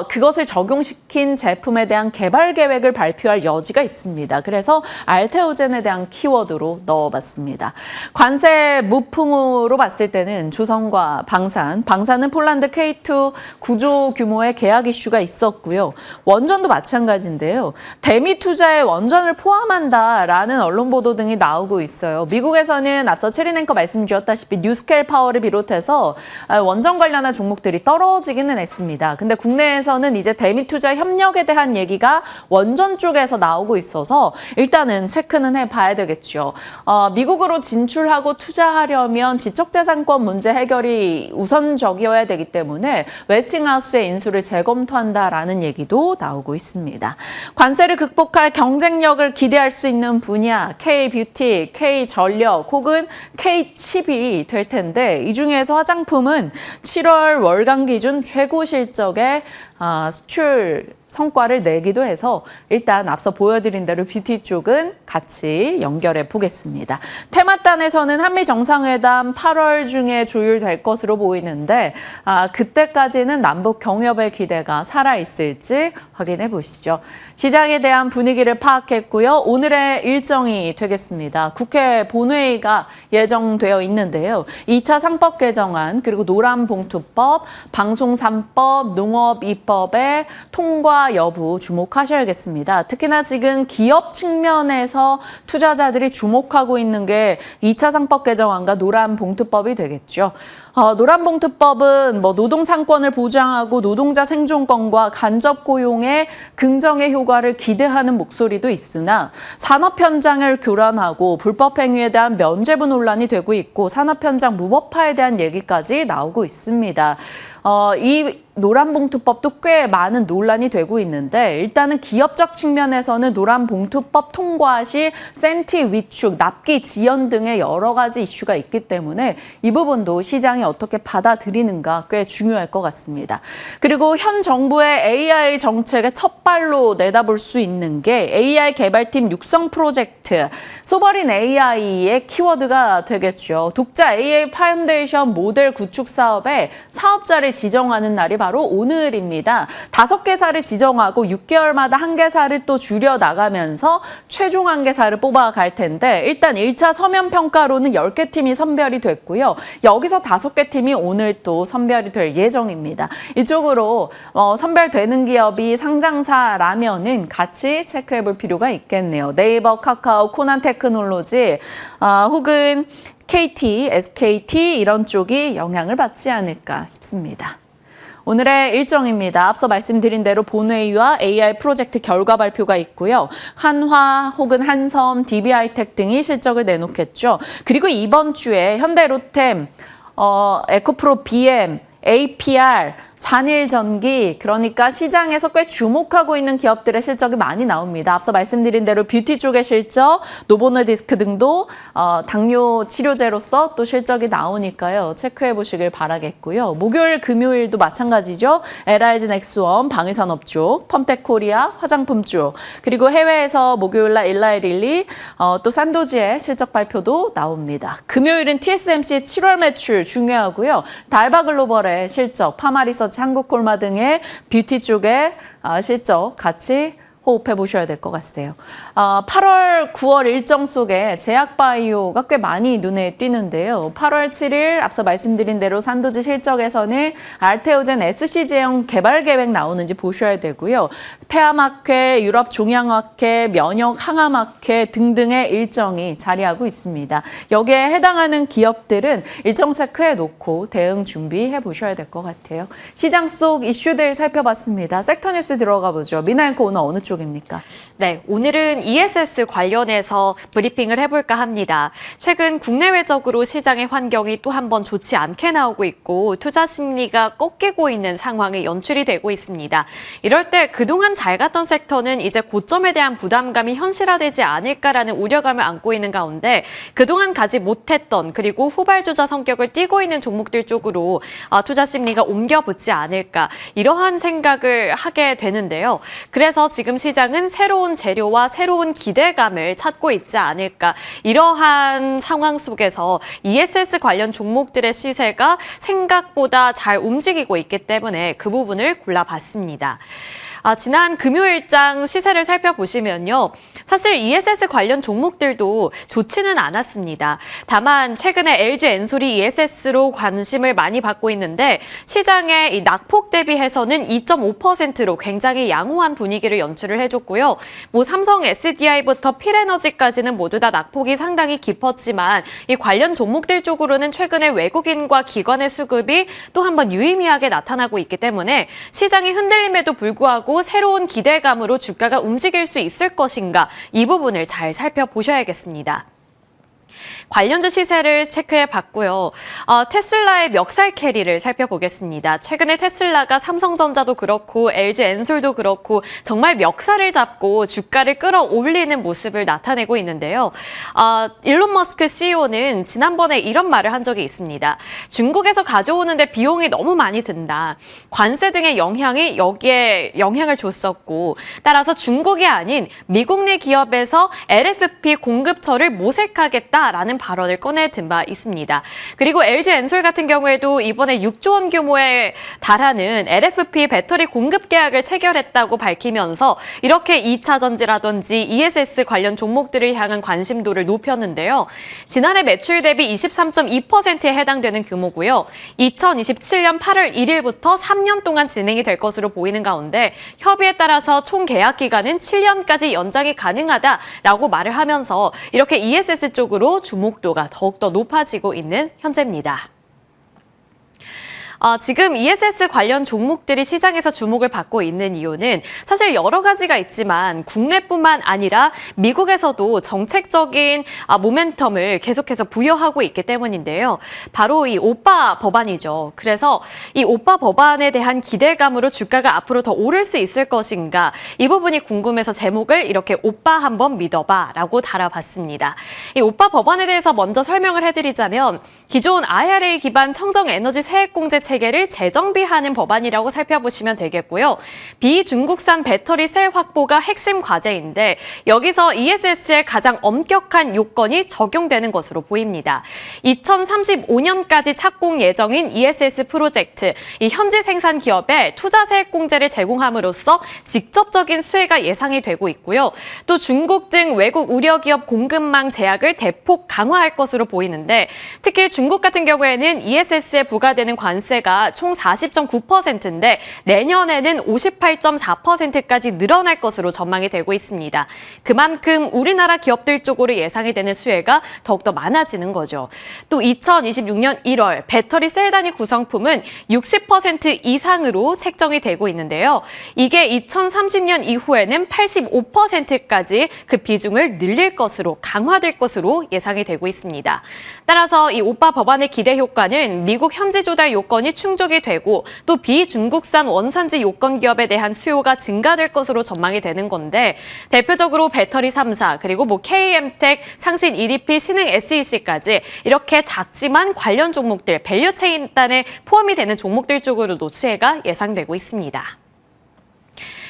그것을 적용시킨 제품에 대한 개발 계획을 발표할 여지가 있습니다. 그래서 알테오젠에 대한 키워드로 넣어봤습니다. 관세 무풍으로 봤을 때는 조선과 방산은 폴란드 K2 9조 규모의 계약 이슈가 있었고요. 원전도 마찬가지인데요. 대미 투자에 원전을 포함한다라는 언론 보도 등이 나오고 있어요. 미국에서는 앞서 체린 앵커 말씀 주셨다시피 뉴스케일 파워를 비롯해서 원전 관련한 종목들이 떨어지기는 했습니다. 근데 국내에서는 이제 대미 투자 협력에 대한 얘기가 원전 쪽에서 나오고 있어서 일단은 체크는 해봐야 되겠죠. 미국으로 진출하고 투자하려면 지적재산권 문제 해결이 우선적이어야 되기 때문에 웨스팅하우스의 인수를 재검토한다라는 얘기도 나오고 있습니다. 관세를 극복할 경쟁력을 기대할 수 있는 분야, K-뷰티, K-전력 혹은 K-칩이 될 텐데 이 중에서 화장품은 7월 월간 기준 최고 실적의 수출 성과를 내기도 해서 일단 앞서 보여드린 대로 뷰티 쪽은 같이 연결해 보겠습니다. 테마단에서는 한미 정상회담 8월 중에 조율될 것으로 보이는데 그때까지는 남북 경협의 기대가 살아있을지 확인해 보시죠. 시장에 대한 분위기를 파악했고요. 오늘의 일정이 되겠습니다. 국회 본회의가 예정되어 있는데요. 2차 상법 개정안 그리고 노란봉투법, 방송 3법, 농업 2법의 통과 여부 주목하셔야겠습니다. 특히나 지금 기업 측면에서 투자자들이 주목하고 있는 게 2차 상법 개정안과 노란봉투법이 되겠죠. 노란봉투법은 노동상권을 보장하고 노동자 생존권과 간접 고용의 긍정의 효과를 기대하는 목소리도 있으나 산업 현장을 교란하고 불법 행위에 대한 면죄부 논란이 되고 있고 산업 현장 무법화에 대한 얘기까지 나오고 있습니다. 이 노란봉투법도 꽤 많은 논란이 되고 있는데 일단은 기업적 측면에서는 노란봉투법 통과 시 센티 위축, 납기 지연 등의 여러 가지 이슈가 있기 때문에 이 부분도 시장이 어떻게 받아들이는가 꽤 중요할 것 같습니다. 그리고 현 정부의 AI 정책의 첫 발로 내다볼 수 있는 게 AI 개발팀 육성 프로젝트, 소버린 AI의 키워드가 되겠죠. 독자 AI 파운데이션 모델 구축 사업에 사업자를 지정하는 날이 바로 바로 오늘입니다. 5개사를 지정하고 6개월마다 1개사를 또 줄여 나가면서 최종 1개사를 뽑아갈 텐데 일단 1차 서면 평가로는 10개 팀이 선별이 됐고요. 여기서 5개 팀이 오늘 또 선별이 될 예정입니다. 이쪽으로 선별되는 기업이 상장사라면은 같이 체크해 볼 필요가 있겠네요. 네이버, 카카오, 코난 테크놀로지 혹은 KT, SKT 이런 쪽이 영향을 받지 않을까 싶습니다. 오늘의 일정입니다. 앞서 말씀드린 대로 본회의와 AI 프로젝트 결과 발표가 있고요. 한화 혹은 한섬, DB하이텍 등이 실적을 내놓겠죠. 그리고 이번 주에 현대로템, 에코프로 BM, APR, 산일전기, 그러니까 시장에서 꽤 주목하고 있는 기업들의 실적이 많이 나옵니다. 앞서 말씀드린 대로 뷰티 쪽의 실적, 노보노디스크 등도 당뇨 치료제로서 또 실적이 나오니까요. 체크해 보시길 바라겠고요. 목요일, 금요일도 마찬가지죠. LIG 넥스원, 방위산업 쪽, 펌텍코리아, 화장품 쪽, 그리고 해외에서 목요일날 일라이릴리, 또 산도지의 실적 발표도 나옵니다. 금요일은 TSMC 7월 매출 중요하고요. 달바글로벌의 실적, 파마리서 한국콜마 등의 뷰티 쪽의 실적 같이 호흡해 보셔야 될 것 같아요. 8월, 9월 일정 속에 제약바이오가 꽤 많이 눈에 띄는데요. 8월 7일 앞서 말씀드린 대로 산도지 실적에서는 알테오젠 SC제형 개발 계획 나오는지 보셔야 되고요. 폐암학회, 유럽 종양학회, 면역 항암학회 등등의 일정이 자리하고 있습니다. 여기에 해당하는 기업들은 일정 체크해 놓고 대응 준비해 보셔야 될 것 같아요. 시장 속 이슈들 살펴봤습니다. 섹터 뉴스 들어가 보죠. 미나앵커 오늘 어느 쪽 입니까? 네, 오늘은 ESS 관련해서 브리핑을 해볼까 합니다. 최근 국내외적으로 시장의 환경이 또 한 번 좋지 않게 나오고 있고 투자 심리가 꺾이고 있는 상황이 연출이 되고 있습니다. 이럴 때 그동안 잘 갔던 섹터는 이제 고점에 대한 부담감이 현실화되지 않을까라는 우려감을 안고 있는 가운데 그동안 가지 못했던 그리고 후발주자 성격을 띠고 있는 종목들 쪽으로 투자 심리가 옮겨붙지 않을까 이러한 생각을 하게 되는데요. 그래서 지금 시장은 새로운 재료와 새로운 기대감을 찾고 있지 않을까. 이러한 상황 속에서 ESS 관련 종목들의 시세가 생각보다 잘 움직이고 있기 때문에 그 부분을 골라봤습니다. 지난 금요일장 시세를 살펴보시면요. 사실 ESS 관련 종목들도 좋지는 않았습니다. 다만 최근에 LG 엔솔이 ESS로 관심을 많이 받고 있는데 시장의 이 낙폭 대비해서는 2.5%로 굉장히 양호한 분위기를 연출을 해줬고요. 삼성 SDI부터 필에너지까지는 모두 다 낙폭이 상당히 깊었지만 이 관련 종목들 쪽으로는 최근에 외국인과 기관의 수급이 또 한 번 유의미하게 나타나고 있기 때문에 시장이 흔들림에도 불구하고 새로운 기대감으로 주가가 움직일 수 있을 것인가 이 부분을 잘 살펴보셔야겠습니다. 관련주 시세를 체크해 봤고요. 테슬라의 멱살 캐리를 살펴보겠습니다. 최근에 테슬라가 삼성전자도 그렇고 LG 엔솔도 그렇고 정말 멱살을 잡고 주가를 끌어올리는 모습을 나타내고 있는데요. 일론 머스크 CEO는 지난번에 이런 말을 한 적이 있습니다. 중국에서 가져오는데 비용이 너무 많이 든다. 관세 등의 영향이 여기에 영향을 줬었고 따라서 중국이 아닌 미국 내 기업에서 LFP 공급처를 모색하겠다라는 발언을 꺼내든 바 있습니다. 그리고 LG 엔솔 같은 경우에도 이번에 6조 원 규모에 달하는 LFP 배터리 공급 계약을 체결했다고 밝히면서 이렇게 2차 전지라든지 ESS 관련 종목들을 향한 관심도를 높였는데요. 지난해 매출 대비 23.2%에 해당되는 규모고요. 2027년 8월 1일부터 3년 동안 진행이 될 것으로 보이는 가운데 협의에 따라서 총 계약 기간은 7년까지 연장이 가능하다라고 말을 하면서 이렇게 ESS 쪽으로 주목도가 더욱더 높아지고 있는 현재입니다. 지금 ESS 관련 종목들이 시장에서 주목을 받고 있는 이유는 사실 여러 가지가 있지만 국내뿐만 아니라 미국에서도 정책적인 모멘텀을 계속해서 부여하고 있기 때문인데요. 바로 이 오빠 법안이죠. 그래서 이 오빠 법안에 대한 기대감으로 주가가 앞으로 더 오를 수 있을 것인가 이 부분이 궁금해서 제목을 이렇게 오빠 한번 믿어봐 라고 달아봤습니다. 이 오빠 법안에 대해서 먼저 설명을 해드리자면 기존 IRA 기반 청정에너지 세액공제 체계를 재정비하는 법안이라고 살펴보시면 되겠고요. 비중국산 배터리 셀 확보가 핵심 과제인데 여기서 ESS의 가장 엄격한 요건이 적용되는 것으로 보입니다. 2035년까지 착공 예정인 ESS 프로젝트, 이 현지 생산 기업에 투자세액 공제를 제공함으로써 직접적인 수혜가 예상이 되고 있고요. 또 중국 등 외국 우려 기업 공급망 제약을 대폭 강화할 것으로 보이는데 특히 중국 같은 경우에는 ESS에 부과되는 관세가 총 40.9%인데 내년에는 58.4%까지 늘어날 것으로 전망이 되고 있습니다. 그만큼 우리나라 기업들 쪽으로 예상이 되는 수혜가 더욱더 많아지는 거죠. 또 2026년 1월 배터리 셀 단위 구성품은 60% 이상으로 책정이 되고 있는데요. 이게 2030년 이후에는 85%까지 그 비중을 늘릴 것으로 강화될 것으로 예상이 되고 있습니다. 따라서 이 오빠 법안의 기대 효과는 미국 현지 조달 요건이 충족이 되고 또 비중국산 원산지 요건 기업에 대한 수요가 증가될 것으로 전망이 되는 건데 대표적으로 배터리 3사 그리고 KM텍, 상신 EDP, 신흥 SEC까지 이렇게 작지만 관련 종목들, 밸류체인 단에 포함이 되는 종목들 쪽으로도 수혜가 예상되고 있습니다.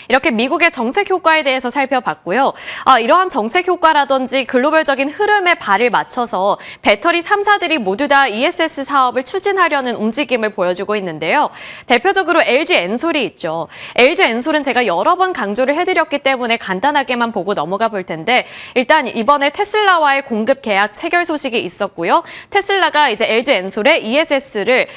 이렇게 미국의 정책 효과에 대해서 살펴봤고요. 이러한 정책 효과라든지 글로벌적인 흐름에 발을 맞춰서 배터리 3사들이 모두 다 ESS 사업을 추진하려는 움직임을 보여주고 있는데요. 대표적으로 LG 엔솔이 있죠. LG 엔솔은 제가 여러 번 강조를 해드렸기 때문에 간단하게만 보고 넘어가 볼 텐데 일단 이번에 테슬라와의 공급 계약 체결 소식이 있었고요. 테슬라가 이제 LG 엔솔의 ESS를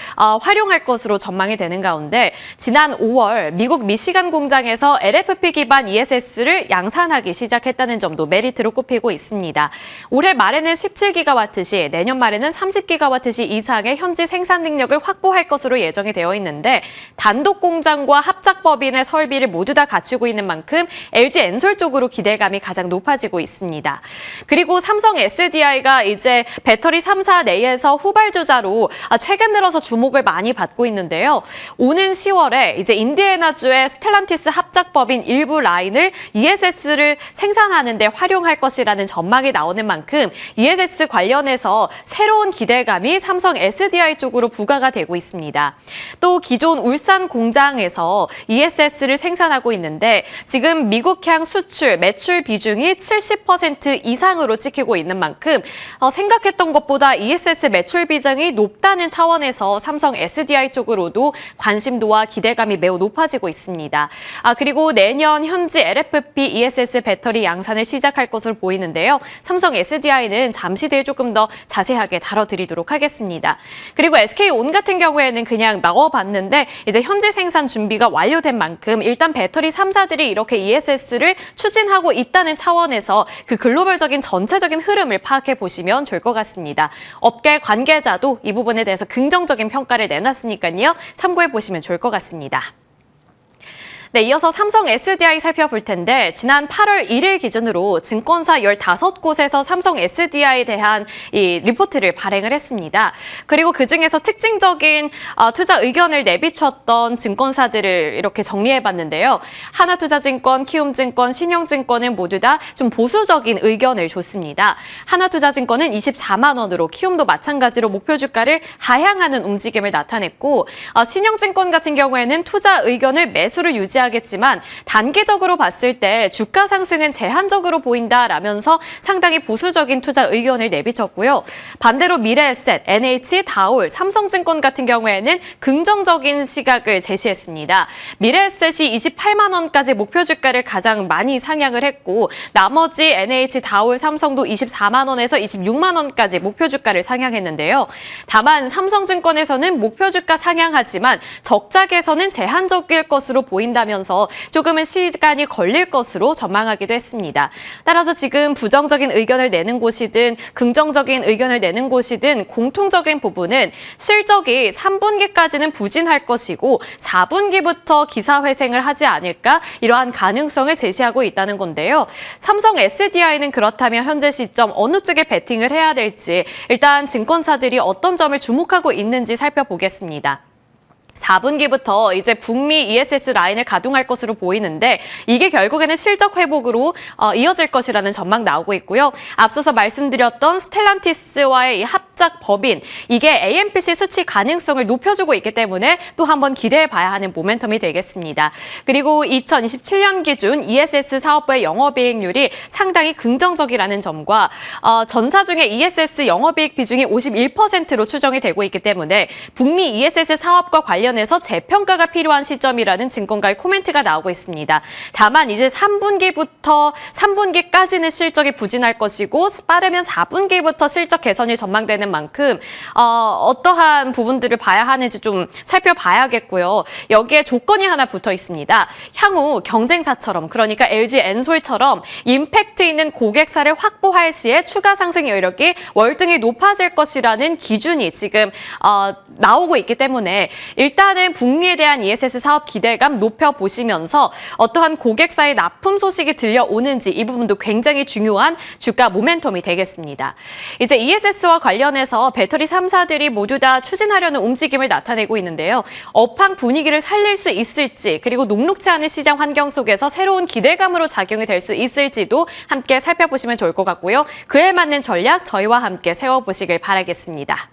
활용할 것으로 전망이 되는 가운데 지난 5월 미국 미시간 공장에서 LFP 기반 ESS를 양산하기 시작했다는 점도 메리트로 꼽히고 있습니다. 올해 말에는 17기가와트시, 내년 말에는 30기가와트시 이상의 현지 생산 능력을 확보할 것으로 예정이 되어 있는데 단독 공장과 합작 법인의 설비를 모두 다 갖추고 있는 만큼 LG 엔솔 쪽으로 기대감이 가장 높아지고 있습니다. 그리고 삼성 SDI가 이제 배터리 3사 내에서 후발주자로 최근 들어서 주목을 많이 받고 있는데요. 오는 10월에 이제 인디애나주의 스텔란티스 합작 법인 일부 라인을 ESS를 생산하는 데 활용할 것이라는 전망이 나오는 만큼 ESS 관련해서 새로운 기대감이 삼성 SDI 쪽으로 부과가 되고 있습니다. 또 기존 울산 공장에서 ESS를 생산하고 있는데 지금 미국향 수출, 매출 비중이 70% 이상으로 찍히고 있는 만큼 생각했던 것보다 ESS 매출 비중이 높다는 차원에서 삼성 SDI 쪽으로도 관심도와 기대감이 매우 높아지고 있습니다. 그리고 내년 현지 LFP ESS 배터리 양산을 시작할 것으로 보이는데요. 삼성 SDI는 잠시 뒤에 조금 더 자세하게 다뤄드리도록 하겠습니다. 그리고 SK온 같은 경우에는 그냥 넣어봤는데 이제 현지 생산 준비가 완료된 만큼 일단 배터리 3사들이 이렇게 ESS를 추진하고 있다는 차원에서 그 글로벌적인 전체적인 흐름을 파악해 보시면 좋을 것 같습니다. 업계 관계자도 이 부분에 대해서 긍정적인 평가를 내놨으니까요. 참고해 보시면 좋을 것 같습니다. 네, 이어서 삼성 SDI 살펴볼 텐데 지난 8월 1일 기준으로 증권사 15곳에서 삼성 SDI에 대한 이 리포트를 발행을 했습니다. 그리고 그중에서 특징적인 투자 의견을 내비쳤던 증권사들을 이렇게 정리해봤는데요. 하나투자증권, 키움증권, 신영증권은 모두 다 좀 보수적인 의견을 줬습니다. 하나투자증권은 24만 원으로, 키움도 마찬가지로 목표 주가를 하향하는 움직임을 나타냈고 신영증권 같은 경우에는 투자 의견을 매수를 유지하겠지만 단기적으로 봤을 때 주가 상승은 제한적으로 보인다라면서 상당히 보수적인 투자 의견을 내비쳤고요. 반대로 미래에셋, NH, 다올, 삼성증권 같은 경우에는 긍정적인 시각을 제시했습니다. 미래에셋이 28만 원까지 목표 주가를 가장 많이 상향을 했고 나머지 NH, 다올, 삼성도 24만 원에서 26만 원까지 목표 주가를 상향했는데요. 다만 삼성증권에서는 목표 주가 상향하지만 적자 개선은 제한적일 것으로 보인다면서 조금은 시간이 걸릴 것으로 전망하기도 했습니다. 따라서 지금 부정적인 의견을 내는 곳이든 긍정적인 의견을 내는 곳이든 공통적인 부분은 실적이 3분기까지는 부진할 것이고 4분기부터 기사 회생을 하지 않을까 이러한 가능성을 제시하고 있다는 건데요. 삼성 SDI는 그렇다면 현재 시점 어느 쪽에 베팅을 해야 될지 일단 증권사들이 어떤 점을 주목하고 있는지 살펴보겠습니다. 4분기부터 이제 북미 ESS 라인을 가동할 것으로 보이는데 이게 결국에는 실적 회복으로 이어질 것이라는 전망 나오고 있고요. 앞서서 말씀드렸던 스텔란티스와의 이 합작 법인 이게 AMPC 수치 가능성을 높여주고 있기 때문에 또 한번 기대해 봐야 하는 모멘텀이 되겠습니다. 그리고 2027년 기준 ESS 사업부의 영업이익률이 상당히 긍정적이라는 점과 전사 중에 ESS 영업이익 비중이 51%로 추정이 되고 있기 때문에 북미 ESS 사업과 관련해서 재평가가 필요한 시점이라는 증권가의 코멘트가 나오고 있습니다. 다만 이제 3분기까지는 실적이 부진할 것이고 빠르면 4분기부터 실적 개선이 전망되는 만큼 어떠한 부분들을 봐야 하는지 좀 살펴봐야겠고요. 여기에 조건이 하나 붙어 있습니다. 향후 경쟁사처럼 그러니까 LG 엔솔처럼 임팩트 있는 고객사를 확보할 시에 추가 상승 여력이 월등히 높아질 것이라는 기준이 지금 나오고 있기 때문에 일단은 북미에 대한 ESS 사업 기대감 높여보시면서 어떠한 고객사의 납품 소식이 들려오는지 이 부분도 굉장히 중요한 주가 모멘텀이 되겠습니다. 이제 ESS와 관련해서 배터리 3사들이 모두 다 추진하려는 움직임을 나타내고 있는데요. 업황 분위기를 살릴 수 있을지 그리고 녹록지 않은 시장 환경 속에서 새로운 기대감으로 작용이 될 수 있을지도 함께 살펴보시면 좋을 것 같고요. 그에 맞는 전략 저희와 함께 세워보시길 바라겠습니다.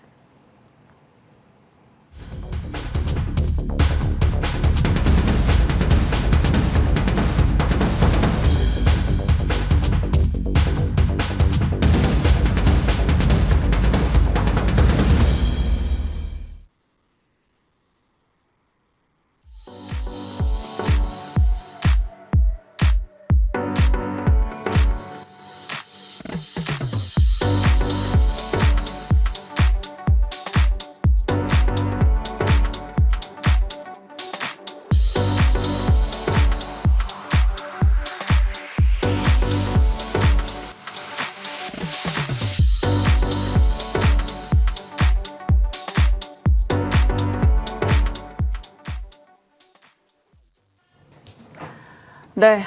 네,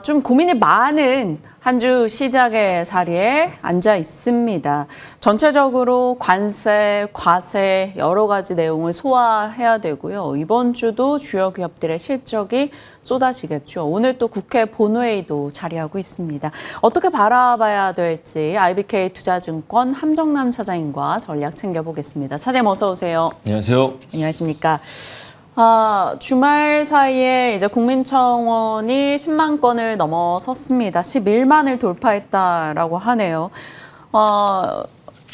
좀 고민이 많은 한 주 시작의 자리에 앉아 있습니다. 전체적으로 관세, 과세 여러 가지 내용을 소화해야 되고요. 이번 주도 주요 기업들의 실적이 쏟아지겠죠. 오늘 또 국회 본회의도 자리하고 있습니다. 어떻게 바라봐야 될지 IBK 투자증권 함정남 차장님과 전략 챙겨보겠습니다. 차장님 어서 오세요. 안녕하세요. 안녕하십니까. 주말 사이에 이제 국민청원이 10만 건을 넘어섰습니다. 11만을 돌파했다라고 하네요.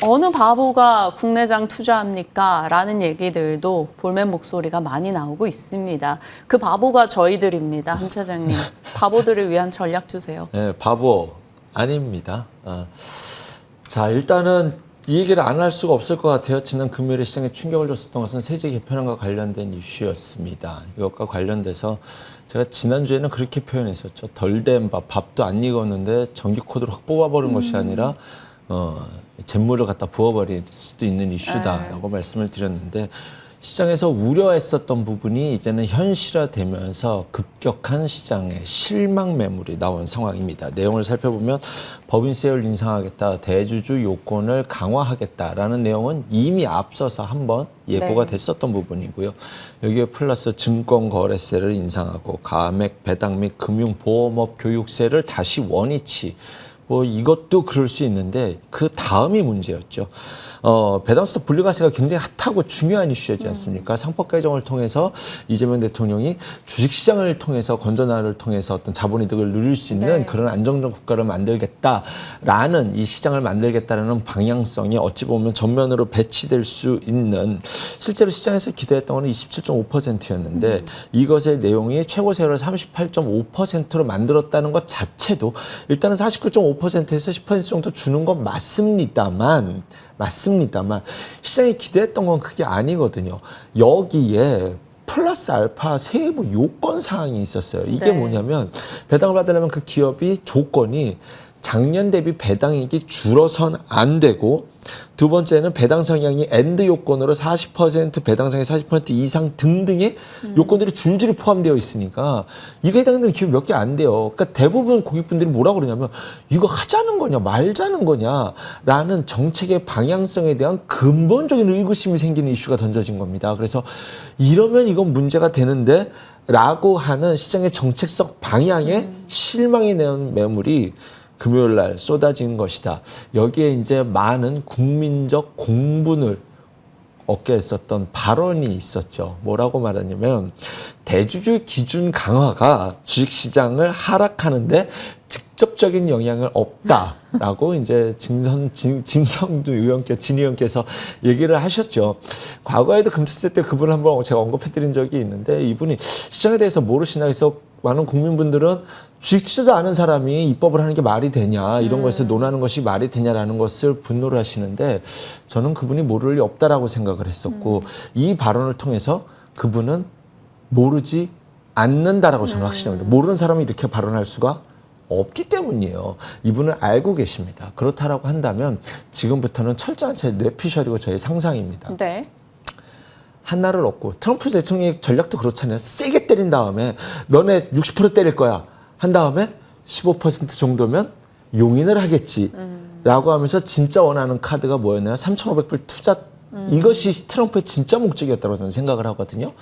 어느 바보가 국내장 투자합니까? 라는 얘기들도 볼멘 목소리가 많이 나오고 있습니다. 그 바보가 저희들입니다. 함 차장님. 바보들을 위한 전략 주세요. 네, 바보 아닙니다. 자, 일단은 이 얘기를 안 할 수가 없을 것 같아요. 지난 금요일에 시장에 충격을 줬었던 것은 세제 개편안과 관련된 이슈였습니다. 이것과 관련돼서 제가 지난주에는 그렇게 표현했었죠. 덜된 밥도 안 익었는데 전기 코드를 확 뽑아버린 것이 아니라 잿물을 갖다 부어버릴 수도 있는 이슈다라고 말씀을 드렸는데 시장에서 우려했었던 부분이 이제는 현실화되면서 급격한 시장의 실망 매물이 나온 상황입니다. 내용을 살펴보면 법인세율 인상하겠다, 대주주 요건을 강화하겠다라는 내용은 이미 앞서서 한번 예고가 됐었던 부분이고요. 여기에 플러스 증권거래세를 인상하고 가맥, 배당 및 금융보험업 교육세를 다시 원위치 이것도 그럴 수 있는데 그 다음이 문제였죠. 배당수도 분리과세가 굉장히 핫하고 중요한 이슈였지 않습니까? 상법 개정을 통해서 이재명 대통령이 주식시장을 통해서 건전화를 통해서 어떤 자본이득을 누릴 수 있는 그런 안정적 국가를 만들겠다라는 이 시장을 만들겠다라는 방향성이 어찌 보면 전면으로 배치될 수 있는 실제로 시장에서 기대했던 건 27.5%였는데 이것의 내용이 최고 세율을 38.5%로 만들었다는 것 자체도 일단은 49.5%에서 10% 정도 주는 건 맞습니다만 시장이 기대했던 건 그게 아니거든요. 여기에 플러스 알파 세부 요건 사항이 있었어요. 이게 뭐냐면 배당을 받으려면 그 기업이 조건이 작년 대비 배당액이 줄어선 안 되고 두 번째는 배당 성향이 엔드 요건으로 40%, 배당 성향이 40% 이상 등등의 요건들이 줄줄이 포함되어 있으니까 이거에 해당되는 기업이 몇 개 안 돼요. 그러니까 대부분 고객분들이 뭐라고 그러냐면 이거 하자는 거냐 말자는 거냐라는 정책의 방향성에 대한 근본적인 의구심이 생기는 이슈가 던져진 겁니다. 그래서 이러면 이건 문제가 되는데 라고 하는 시장의 정책적 방향에 실망이 내는 매물이 금요일 날 쏟아진 것이다. 여기에 이제 많은 국민적 공분을 얻게 했었던 발언이 있었죠. 뭐라고 말하냐면 대주주 기준 강화가 주식시장을 하락하는데 직접적인 영향을 없다라고 이제 진성두 의원께 진 의원께서 얘기를 하셨죠. 과거에도 금투세 때 그분을 한번 제가 언급해드린 적이 있는데 이분이 시장에 대해서 모르시나 해서 많은 국민분들은 주식 투자도 아는 사람이 입법을 하는 게 말이 되냐 이런 것을 논하는 것이 말이 되냐라는 것을 분노를 하시는데 저는 그분이 모를 리 없다라고 생각을 했었고 이 발언을 통해서 그분은 모르지 않는다라고 저는 확신합니다. 모르는 사람이 이렇게 발언할 수가 없기 때문이에요. 이분은 알고 계십니다. 그렇다라고 한다면 지금부터는 철저한 제 뇌피셜이고 저의 상상입니다. 네. 한날을 얻고 트럼프 대통령의 전략도 그렇잖아요. 세게 때린 다음에 너네 60% 때릴 거야 한 다음에 15% 정도면 용인을 하겠지라고 하면서 진짜 원하는 카드가 뭐였나요? 3,500불 투자. 이것이 트럼프의 진짜 목적이었다고 저는 생각을 하거든요.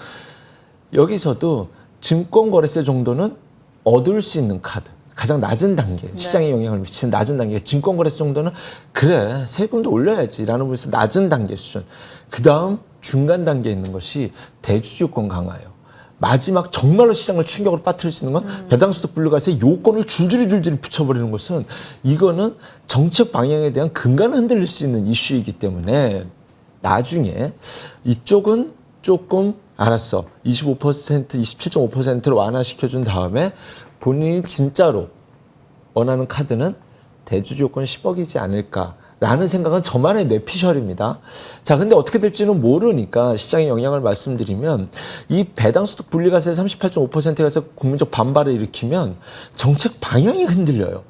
여기서도 증권거래세 정도는 얻을 수 있는 카드. 가장 낮은 단계, 시장에 영향을 미치는 낮은 단계, 증권거래세 정도는 그래 세금도 올려야지라는 부분에서 낮은 단계 수준. 그 다음 중간 단계에 있는 것이 대주주요건 강화예요. 마지막 정말로 시장을 충격으로 빠뜨릴 수 있는 건 배당소득 분류과세 요건을 줄줄이 붙여버리는 것은 이거는 정책 방향에 대한 근간을 흔들릴 수 있는 이슈이기 때문에 나중에 이쪽은 조금 알았어. 25%, 27.5%로 완화시켜준 다음에 본인이 진짜로 원하는 카드는 대주주 요건 10억이지 않을까라는 생각은 저만의 뇌피셜입니다. 자, 근데 어떻게 될지는 모르니까 시장의 영향을 말씀드리면 이 배당소득 분리과세 38.5%에서 국민적 반발을 일으키면 정책 방향이 흔들려요.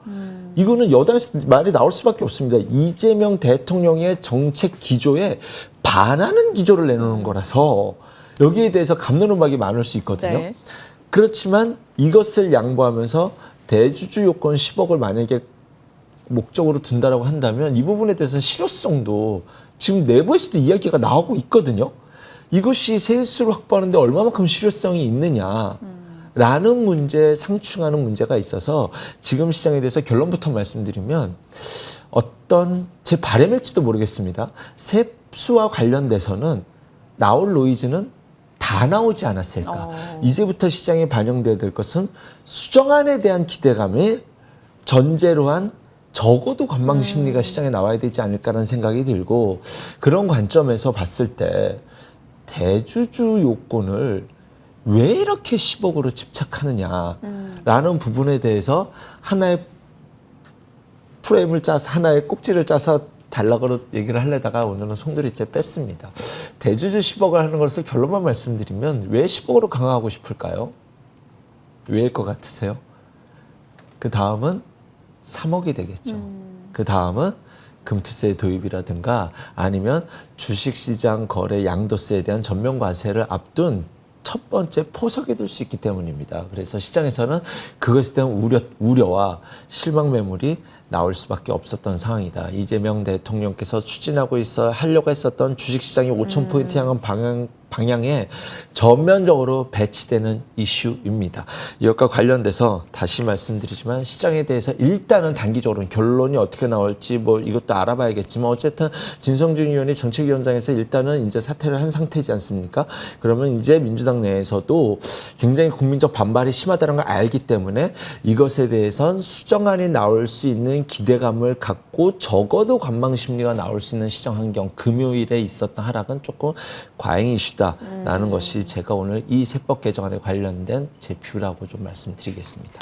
이거는 여당에서 말이 나올 수밖에 없습니다. 이재명 대통령의 정책 기조에 반하는 기조를 내놓는 거라서 여기에 대해서 갑론음악이 많을 수 있거든요. 네. 그렇지만 이것을 양보하면서 대주주 요건 10억을 만약에 목적으로 둔다라고 한다면 이 부분에 대해서는 실효성도 지금 내부에서도 이야기가 나오고 있거든요. 이것이 세수를 확보하는데 얼마만큼 실효성이 있느냐라는 문제, 상충하는 문제가 있어서 지금 시장에 대해서 결론부터 말씀드리면 어떤 제 바람일지도 모르겠습니다. 세수와 관련돼서는 나올 노이즈는 다 나오지 않았을까. 이제부터 시장에 반영돼야 될 것은 수정안에 대한 기대감을 전제로 한 적어도 관망 심리가 시장에 나와야 되지 않을까라는 생각이 들고 그런 관점에서 봤을 때 대주주 요건을 왜 이렇게 10억으로 집착하느냐라는 부분에 대해서 하나의 프레임을 짜서 하나의 꼭지를 짜서 단락으로 얘기를 하려다가 오늘은 송두리째 뺐습니다. 대주주 10억을 하는 것을 결론만 말씀드리면 왜 10억으로 강화하고 싶을까요? 왜일 것 같으세요? 그 다음은 3억이 되겠죠. 그 다음은 금투세 도입이라든가 아니면 주식시장 거래 양도세에 대한 전면과세를 앞둔 첫 번째 포석이 될 수 있기 때문입니다. 그래서 시장에서는 그것에 대한 우려와 실망 매물이 나올 수밖에 없었던 상황이다. 이재명 대통령께서 추진하고 하려고 했었던 주식시장의 5,000포인트 향한 방향에 전면적으로 배치되는 이슈입니다. 이것과 관련돼서 다시 말씀드리지만 시장에 대해서 일단은 단기적으로는 결론이 어떻게 나올지 뭐 이것도 알아봐야겠지만 어쨌든 진성준 의원이 정책위원장에서 일단은 이제 사퇴를 한 상태지 않습니까? 그러면 이제 민주당 내에서도 굉장히 국민적 반발이 심하다는 걸 알기 때문에 이것에 대해선 수정안이 나올 수 있는 기대감을 갖고 적어도 관망 심리가 나올 수 있는 시장 환경, 금요일에 있었던 하락은 조금 과잉 이슈다라는 것이 제가 오늘 이 세법 개정안에 관련된 제 뷰라고 좀 말씀드리겠습니다.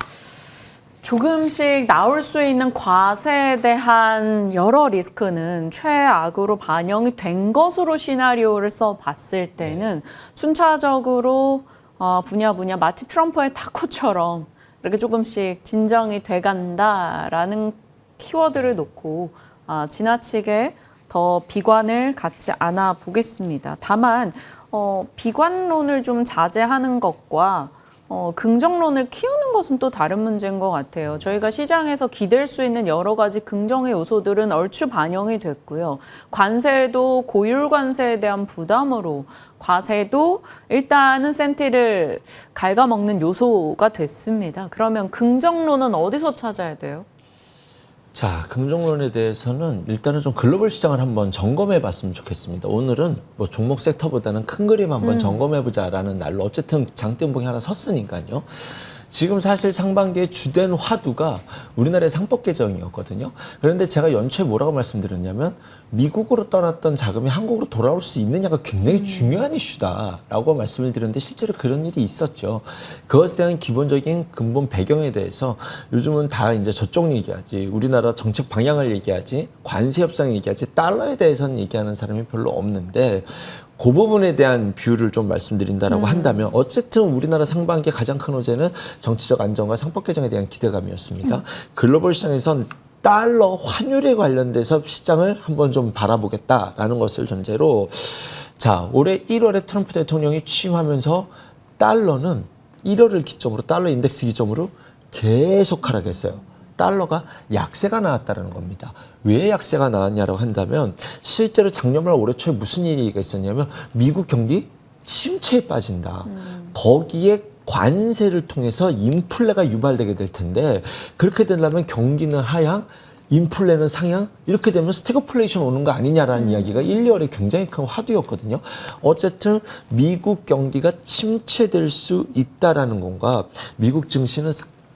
조금씩 나올 수 있는 과세에 대한 여러 리스크는 최악으로 반영이 된 것으로 시나리오를 써봤을 때는 순차적으로 분야 마치 트럼프의 타코처럼 이렇게 조금씩 진정이 돼간다라는 키워드를 놓고 지나치게 더 비관을 갖지 않아 보겠습니다. 다만 비관론을 좀 자제하는 것과 긍정론을 키우는 것은 또 다른 문제인 것 같아요. 저희가 시장에서 기댈 수 있는 여러 가지 긍정의 요소들은 얼추 반영이 됐고요. 관세도 고율 관세에 대한 부담으로 과세도 일단은 센티를 갉아먹는 요소가 됐습니다. 그러면 긍정론은 어디서 찾아야 돼요? 자, 긍정론에 대해서는 일단은 좀 글로벌 시장을 한번 점검해 봤으면 좋겠습니다. 오늘은 뭐 종목 섹터보다는 큰 그림 한번 점검해 보자라는 날로 어쨌든 장대음봉이 하나 섰으니까요. 지금 사실 상반기의 주된 화두가 우리나라의 상법 개정이었거든요. 그런데 제가 연초에 뭐라고 말씀드렸냐면 미국으로 떠났던 자금이 한국으로 돌아올 수 있느냐가 굉장히 중요한 이슈다라고 말씀을 드렸는데 실제로 그런 일이 있었죠. 그것에 대한 기본적인 근본 배경에 대해서 요즘은 다 이제 저쪽 얘기하지, 우리나라 정책 방향을 얘기하지, 관세 협상 얘기하지, 달러에 대해서는 얘기하는 사람이 별로 없는데 그 부분에 대한 뷰를 좀 말씀드린다라고 한다면 어쨌든 우리나라 상반기의 가장 큰 호재는 정치적 안정과 상법 개정에 대한 기대감이었습니다. 글로벌 시장에선 달러 환율에 관련돼서 시장을 한번 좀 바라보겠다라는 것을 전제로 자, 올해 1월에 트럼프 대통령이 취임하면서 달러는 1월을 기점으로 달러 인덱스 기점으로 계속 하락했어요. 달러가 약세가 나왔다는 겁니다. 왜 약세가 나왔냐라고 한다면 실제로 작년 말 올해 초에 무슨 일이 있었냐면 미국 경기 침체에 빠진다. 거기에 관세를 통해서 인플레가 유발되게 될 텐데 그렇게 되려면 경기는 하향, 인플레는 상향 이렇게 되면 스태그플레이션 오는 거 아니냐라는 이야기가 1, 2월에 굉장히 큰 화두였거든요. 어쨌든 미국 경기가 침체될 수 있다라는 건가 미국 증시는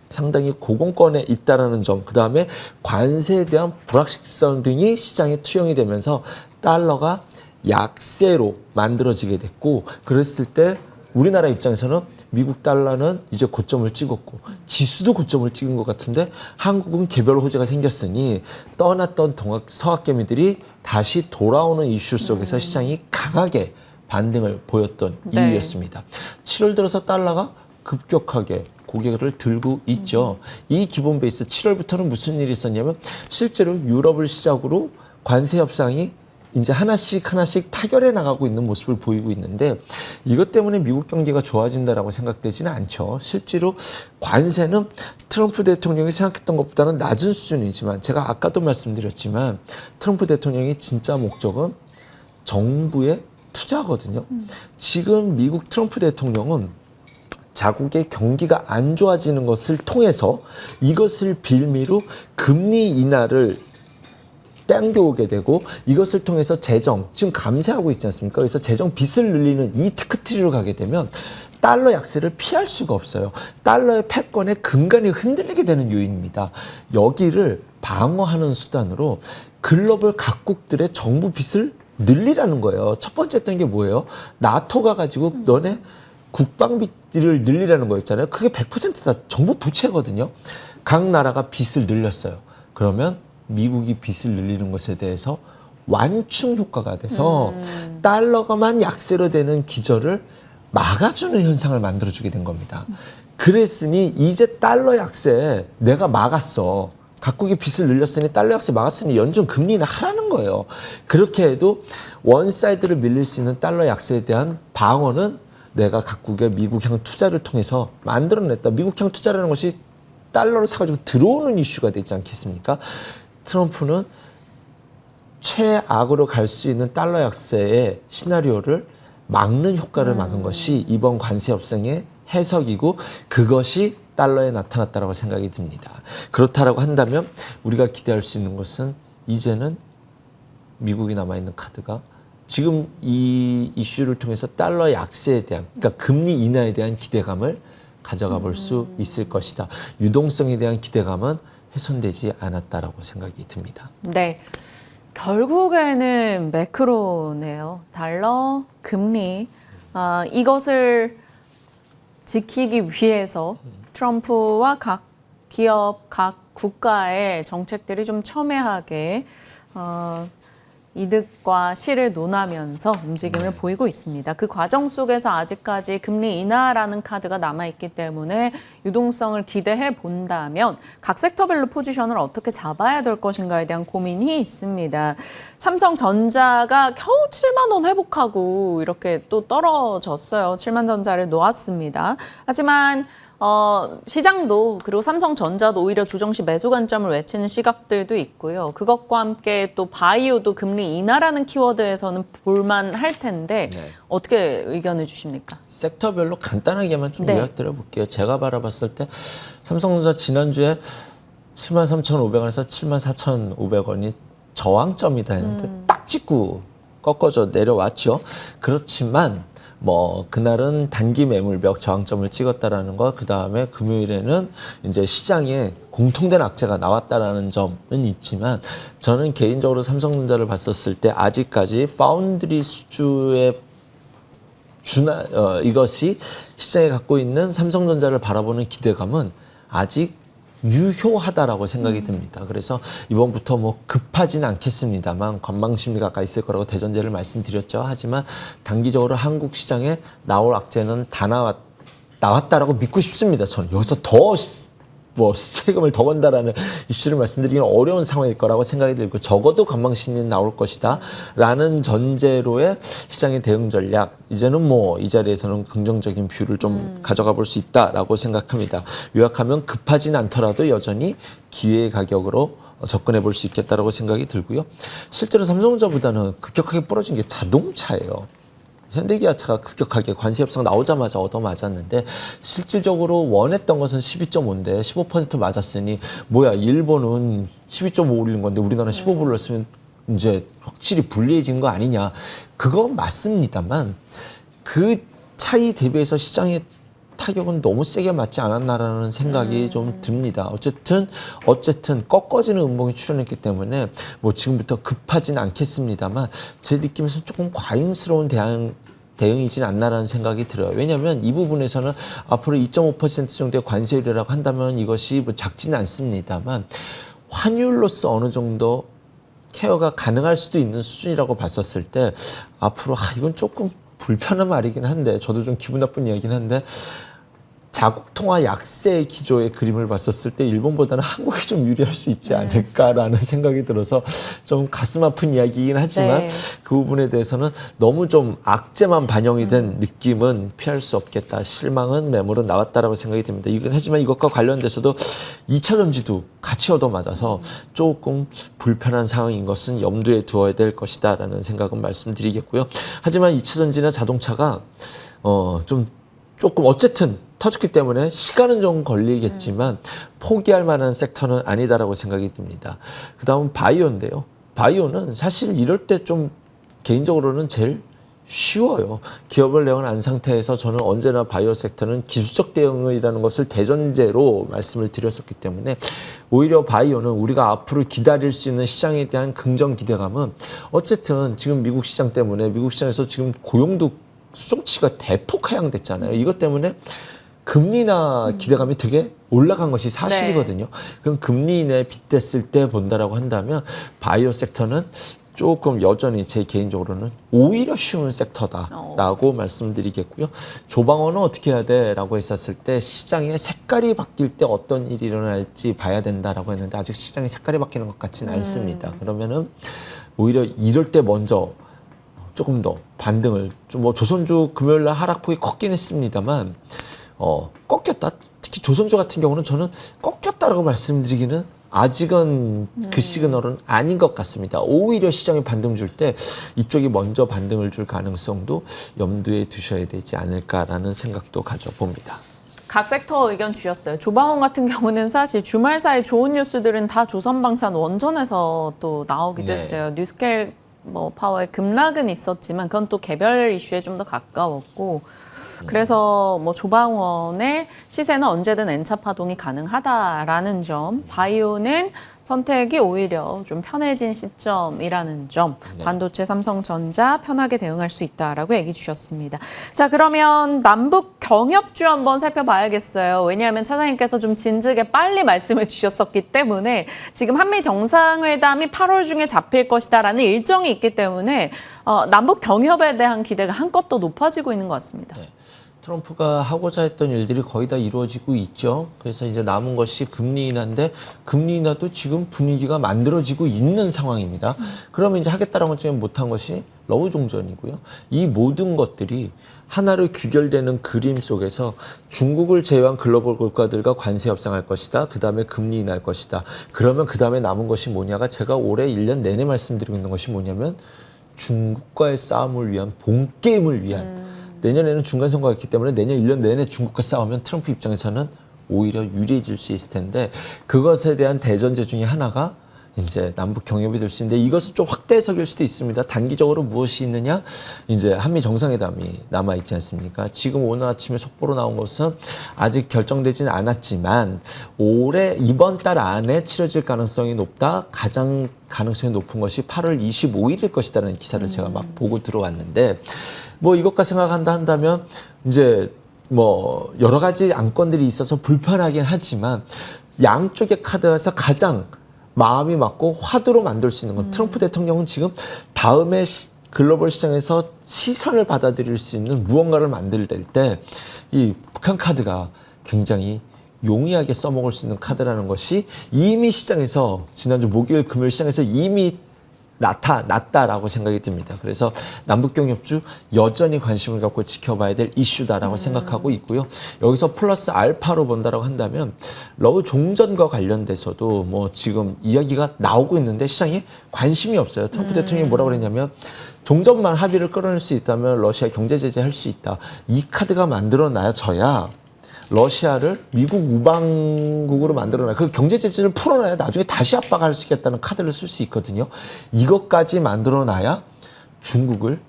상당히 고공권에 있다라는 점, 그 다음에 관세에 대한 불확실성 등이 시장에 투영이 되면서 달러가 약세로 만들어지게 됐고, 그랬을 때 우리나라 입장에서는 미국 달러는 이제 고점을 찍었고 지수도 고점을 찍은 것 같은데 한국은 개별 호재가 생겼으니 떠났던 서학개미들이 다시 돌아오는 이슈 속에서 시장이 강하게 반등을 보였던 이유였습니다. 7월 들어서 달러가 급격하게 고개를 들고 있죠. 이 기본 베이스 7월부터는 무슨 일이 있었냐면 실제로 유럽을 시작으로 관세 협상이 이제 하나씩 타결해 나가고 있는 모습을 보이고 있는데 이것 때문에 미국 경기가 좋아진다라고 생각되지는 않죠. 실제로 관세는 트럼프 대통령이 생각했던 것보다는 낮은 수준이지만 제가 아까도 말씀드렸지만 트럼프 대통령의 진짜 목적은 정부의 투자거든요. 지금 미국 트럼프 대통령은 자국의 경기가 안 좋아지는 것을 통해서 이것을 빌미로 금리 인하를 땡겨오게 되고 이것을 통해서 재정, 지금 감세하고 있지 않습니까? 그래서 재정 빚을 늘리는 이 테크트리로 가게 되면 달러 약세를 피할 수가 없어요. 달러의 패권에 근간이 흔들리게 되는 요인입니다. 여기를 방어하는 수단으로 글로벌 각국들의 정부 빚을 늘리라는 거예요. 첫 번째 했던 게 뭐예요? 나토가 가지고 너네 국방비를 늘리라는 거였잖아요. 그게 100%다 정부 부채거든요. 각 나라가 빚을 늘렸어요. 그러면 미국이 빚을 늘리는 것에 대해서 완충 효과가 돼서 달러가만 약세로 되는 기저를 막아주는 현상을 만들어주게 된 겁니다. 그랬으니 이제 달러 약세 내가 막았어. 각국이 빚을 늘렸으니 달러 약세 막았으니 연준 금리는 하라는 거예요. 그렇게 해도 원사이드를 밀릴 수 있는 달러 약세에 대한 방어는 내가 각국의 미국향 투자를 통해서 만들어냈다. 미국향 투자라는 것이 달러를 사가지고 들어오는 이슈가 되지 않겠습니까? 트럼프는 최악으로 갈 수 있는 달러 약세의 시나리오를 막는 효과를 막은 것이 이번 관세 협상의 해석이고 그것이 달러에 나타났다고 생각이 듭니다. 그렇다라고 한다면 우리가 기대할 수 있는 것은 이제는 미국이 남아있는 카드가 지금 이 이슈를 통해서 달러 약세에 대한, 그러니까 금리 인하에 대한 기대감을 가져가 볼 수 있을 것이다. 유동성에 대한 기대감은 훼손되지 않았다라고 생각이 듭니다. 네. 결국에는 매크로네요. 달러, 금리. 이것을 지키기 위해서 트럼프와 각 기업, 각 국가의 정책들이 좀 첨예하게 이득과 실을 논하면서 움직임을 보이고 있습니다. 그 과정 속에서 아직까지 금리 인하라는 카드가 남아있기 때문에 유동성을 기대해 본다면 각 섹터별로 포지션을 어떻게 잡아야 될 것인가에 대한 고민이 있습니다. 삼성전자가 겨우 7만 원 회복하고 이렇게 또 떨어졌어요. 7만 전자를 놓았습니다. 하지만 시장도 그리고 삼성전자도 오히려 조정 시 매수 관점을 외치는 시각들도 있고요. 그것과 함께 또 바이오도 금리 인하라는 키워드에서는 볼만할 텐데 네. 어떻게 의견을 주십니까? 섹터별로 간단하게만 좀 네. 요약드려 볼게요. 제가 바라봤을 때 삼성전자 지난주에 73,500원에서 74,500원이 저항점이다 했는데 딱 찍고 꺾어져 내려왔죠. 그렇지만 뭐 그날은 단기 매물벽 저항점을 찍었다라는 거, 그 다음에 금요일에는 이제 시장에 공통된 악재가 나왔다라는 점은 있지만 저는 개인적으로 삼성전자를 봤었을 때 아직까지 파운드리 수주의 이것이 시장에 갖고 있는 삼성전자를 바라보는 기대감은 아직 유효하다라고 생각이 듭니다. 그래서 이번부터 뭐 급하진 않겠습니다만 관망심리가 아까 있을 거라고 대전제를 말씀드렸죠. 하지만 단기적으로 한국 시장에 나올 악재는 다 나왔다라고 믿고 싶습니다. 저는 여기서 더 세금을 더 건다라는 이슈를 말씀드리기는 어려운 상황일 거라고 생각이 들고 적어도 관망심리는 나올 것이다 라는 전제로의 시장의 대응 전략, 이제는 뭐 이 자리에서는 긍정적인 뷰를 좀 가져가 볼 수 있다라고 생각합니다. 요약하면 급하진 않더라도 여전히 기회 가격으로 접근해 볼 수 있겠다라고 생각이 들고요. 실제로 삼성전자보다는 급격하게 부러진 게 자동차예요. 현대기아차가 급격하게 관세 협상 나오자마자 얻어맞았는데 실질적으로 원했던 것은 12.5인데 15% 맞았으니 뭐야, 일본은 12.5 올린 건데 우리나라는 15% 올렸으면 이제 확실히 불리해진 거 아니냐. 그건 맞습니다만 그 차이 대비해서 시장의 타격은 너무 세게 맞지 않았나라는 생각이 좀 듭니다. 어쨌든 꺾어지는 음봉이 출현했기 때문에 뭐 지금부터 급하진 않겠습니다만 제 느낌에서는 조금 과잉스러운 대응이진 않나라는 생각이 들어요. 왜냐하면 이 부분에서는 앞으로 2.5% 정도의 관세율이라고 한다면 이것이 뭐 작지는 않습니다만 환율로서 어느 정도 케어가 가능할 수도 있는 수준이라고 봤었을 때 앞으로 이건 조금 불편한 말이긴 한데 저도 좀 기분 나쁜 이야기긴 한데 자국 통화 약세 기조의 그림을 봤었을 때 일본보다는 한국이 좀 유리할 수 있지 않을까라는 생각이 들어서 좀 가슴 아픈 이야기이긴 하지만 네. 그 부분에 대해서는 너무 좀 악재만 반영이 된 느낌은 피할 수 없겠다. 실망은 매물은 나왔다라고 생각이 듭니다. 하지만 이것과 관련돼서도 2차 전지도 같이 얻어맞아서 조금 불편한 상황인 것은 염두에 두어야 될 것이다라는 생각은 말씀드리겠고요. 하지만 2차 전지나 자동차가 조금 어쨌든 터졌기 때문에 시간은 좀 걸리겠지만 포기할 만한 섹터는 아니다라고 생각이 듭니다. 그 다음은 바이오인데요. 바이오는 사실 이럴 때 좀 개인적으로는 제일 쉬워요. 기업을 내어놓은 상태에서 저는 언제나 바이오 섹터는 기술적 대응이라는 것을 대전제로 말씀을 드렸었기 때문에 오히려 바이오는 우리가 앞으로 기다릴 수 있는 시장에 대한 긍정 기대감은 어쨌든 지금 미국 시장 때문에 미국 시장에서 지금 고용도 수정치가 대폭 하향됐잖아요. 이것 때문에 금리 인하 기대감이 되게 올라간 것이 사실이거든요. 그럼 금리 인하에 빗댔을 때 본다라고 한다면 바이오 섹터는 조금 여전히 제 개인적으로는 오히려 쉬운 섹터다라고 말씀드리겠고요. 조방어는 어떻게 해야 돼라고 했었을 때 시장의 색깔이 바뀔 때 어떤 일이 일어날지 봐야 된다라고 했는데 아직 시장의 색깔이 바뀌는 것 같지는 않습니다. 그러면은 오히려 이럴 때 먼저 조금 더 반등을 뭐 조선주 금요일날 하락폭이 컸긴 했습니다만 꺾였다. 특히 조선주 같은 경우는 저는 꺾였다라고 말씀드리기는 아직은 그 시그널은 아닌 것 같습니다. 오히려 시장에 반등 줄 때 이쪽이 먼저 반등을 줄 가능성도 염두에 두셔야 되지 않을까라는 생각도 가져봅니다. 각 섹터 의견 주셨어요. 조방원 같은 경우는 사실 주말 사이 좋은 뉴스들은 다 조선방산 원전에서 또 나오기도 했어요. 뉴스케일 파워의 급락은 있었지만 그건 또 개별 이슈에 좀 더 가까웠고 그래서 조방원의 시세는 언제든 N차 파동이 가능하다라는 점, 바이오는 선택이 오히려 좀 편해진 시점이라는 점, 반도체 삼성전자 편하게 대응할 수 있다라고 얘기 주셨습니다. 자, 그러면 남북 경협주 한번 살펴봐야겠어요. 왜냐하면 차장님께서 좀 진즉에 빨리 말씀을 주셨었기 때문에 지금 한미 정상회담이 8월 중에 잡힐 것이다라는 일정이 있기 때문에 남북 경협에 대한 기대가 한껏 더 높아지고 있는 것 같습니다. 네. 트럼프가 하고자 했던 일들이 거의 다 이루어지고 있죠. 그래서 이제 남은 것이 금리 인하인데 금리 인하도 지금 분위기가 만들어지고 있는 상황입니다. 그러면 이제 하겠다라는 것 중에 못한 것이 러우 종전이고요. 이 모든 것들이 하나로 귀결되는 그림 속에서 중국을 제외한 글로벌 국가들과 관세 협상할 것이다. 그다음에 금리 인하할 것이다. 그러면 그다음에 남은 것이 뭐냐가 제가 올해 1년 내내 말씀드리고 있는 것이 뭐냐면 중국과의 싸움을 위한 본게임을 위한 내년에는 중간선거가 있기 때문에 내년 1년 내내 중국과 싸우면 트럼프 입장에서는 오히려 유리해질 수 있을 텐데 그것에 대한 대전제 중에 하나가 이제 남북 경협이 될 수 있는데 이것은 좀 확대 해석일 수도 있습니다. 단기적으로 무엇이 있느냐? 이제 한미 정상회담이 남아 있지 않습니까? 지금 오늘 아침에 속보로 나온 것은 아직 결정되지는 않았지만 올해 이번 달 안에 치러질 가능성이 높다. 가장 가능성이 높은 것이 8월 25일일 것이라는 기사를 제가 막 보고 들어왔는데 뭐 이것과 생각한다 한다면 이제 뭐 여러 가지 안건들이 있어서 불편하긴 하지만 양쪽의 카드에서 가장 마음이 맞고 화두로 만들 수 있는 건 트럼프 대통령은 지금 다음에 글로벌 시장에서 시선을 받아들일 수 있는 무언가를 만들 때 이 북한 카드가 굉장히 용이하게 써먹을 수 있는 카드라는 것이 이미 시장에서 지난주 목요일 금요일 시장에서 이미 나타났다라고 생각이 듭니다. 그래서 남북경협주 여전히 관심을 갖고 지켜봐야 될 이슈다라고 생각하고 있고요. 여기서 플러스 알파로 본다라고 한다면 러우 종전과 관련돼서도 뭐 지금 이야기가 나오고 있는데 시장에 관심이 없어요. 트럼프 대통령이 뭐라고 그랬냐면 종전만 합의를 끌어낼 수 있다면 러시아 경제 제재할 수 있다. 이 카드가 만들어놔져야 러시아를 미국 우방국으로 만들어놔. 그 경제 제재를 풀어놔야 나중에 다시 압박할 수 있겠다는 카드를 쓸 수 있거든요. 이것까지 만들어놔야 중국을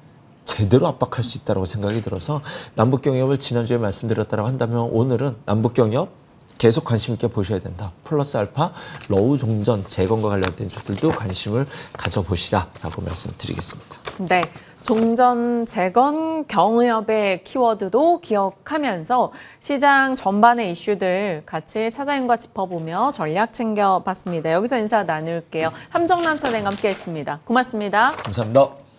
제대로 압박할 수 있다고 생각이 들어서 남북경협을 지난주에 말씀드렸다고 한다면 오늘은 남북경협 계속 관심 있게 보셔야 된다. 플러스 알파 러우 종전 재건과 관련된 주들도 관심을 가져보시라라고 말씀드리겠습니다. 네. 종전, 재건, 경협의 키워드도 기억하면서 시장 전반의 이슈들 같이 차장님과 짚어보며 전략 챙겨봤습니다. 여기서 인사 나눌게요. 함정남 차장님 함께했습니다. 고맙습니다. 감사합니다.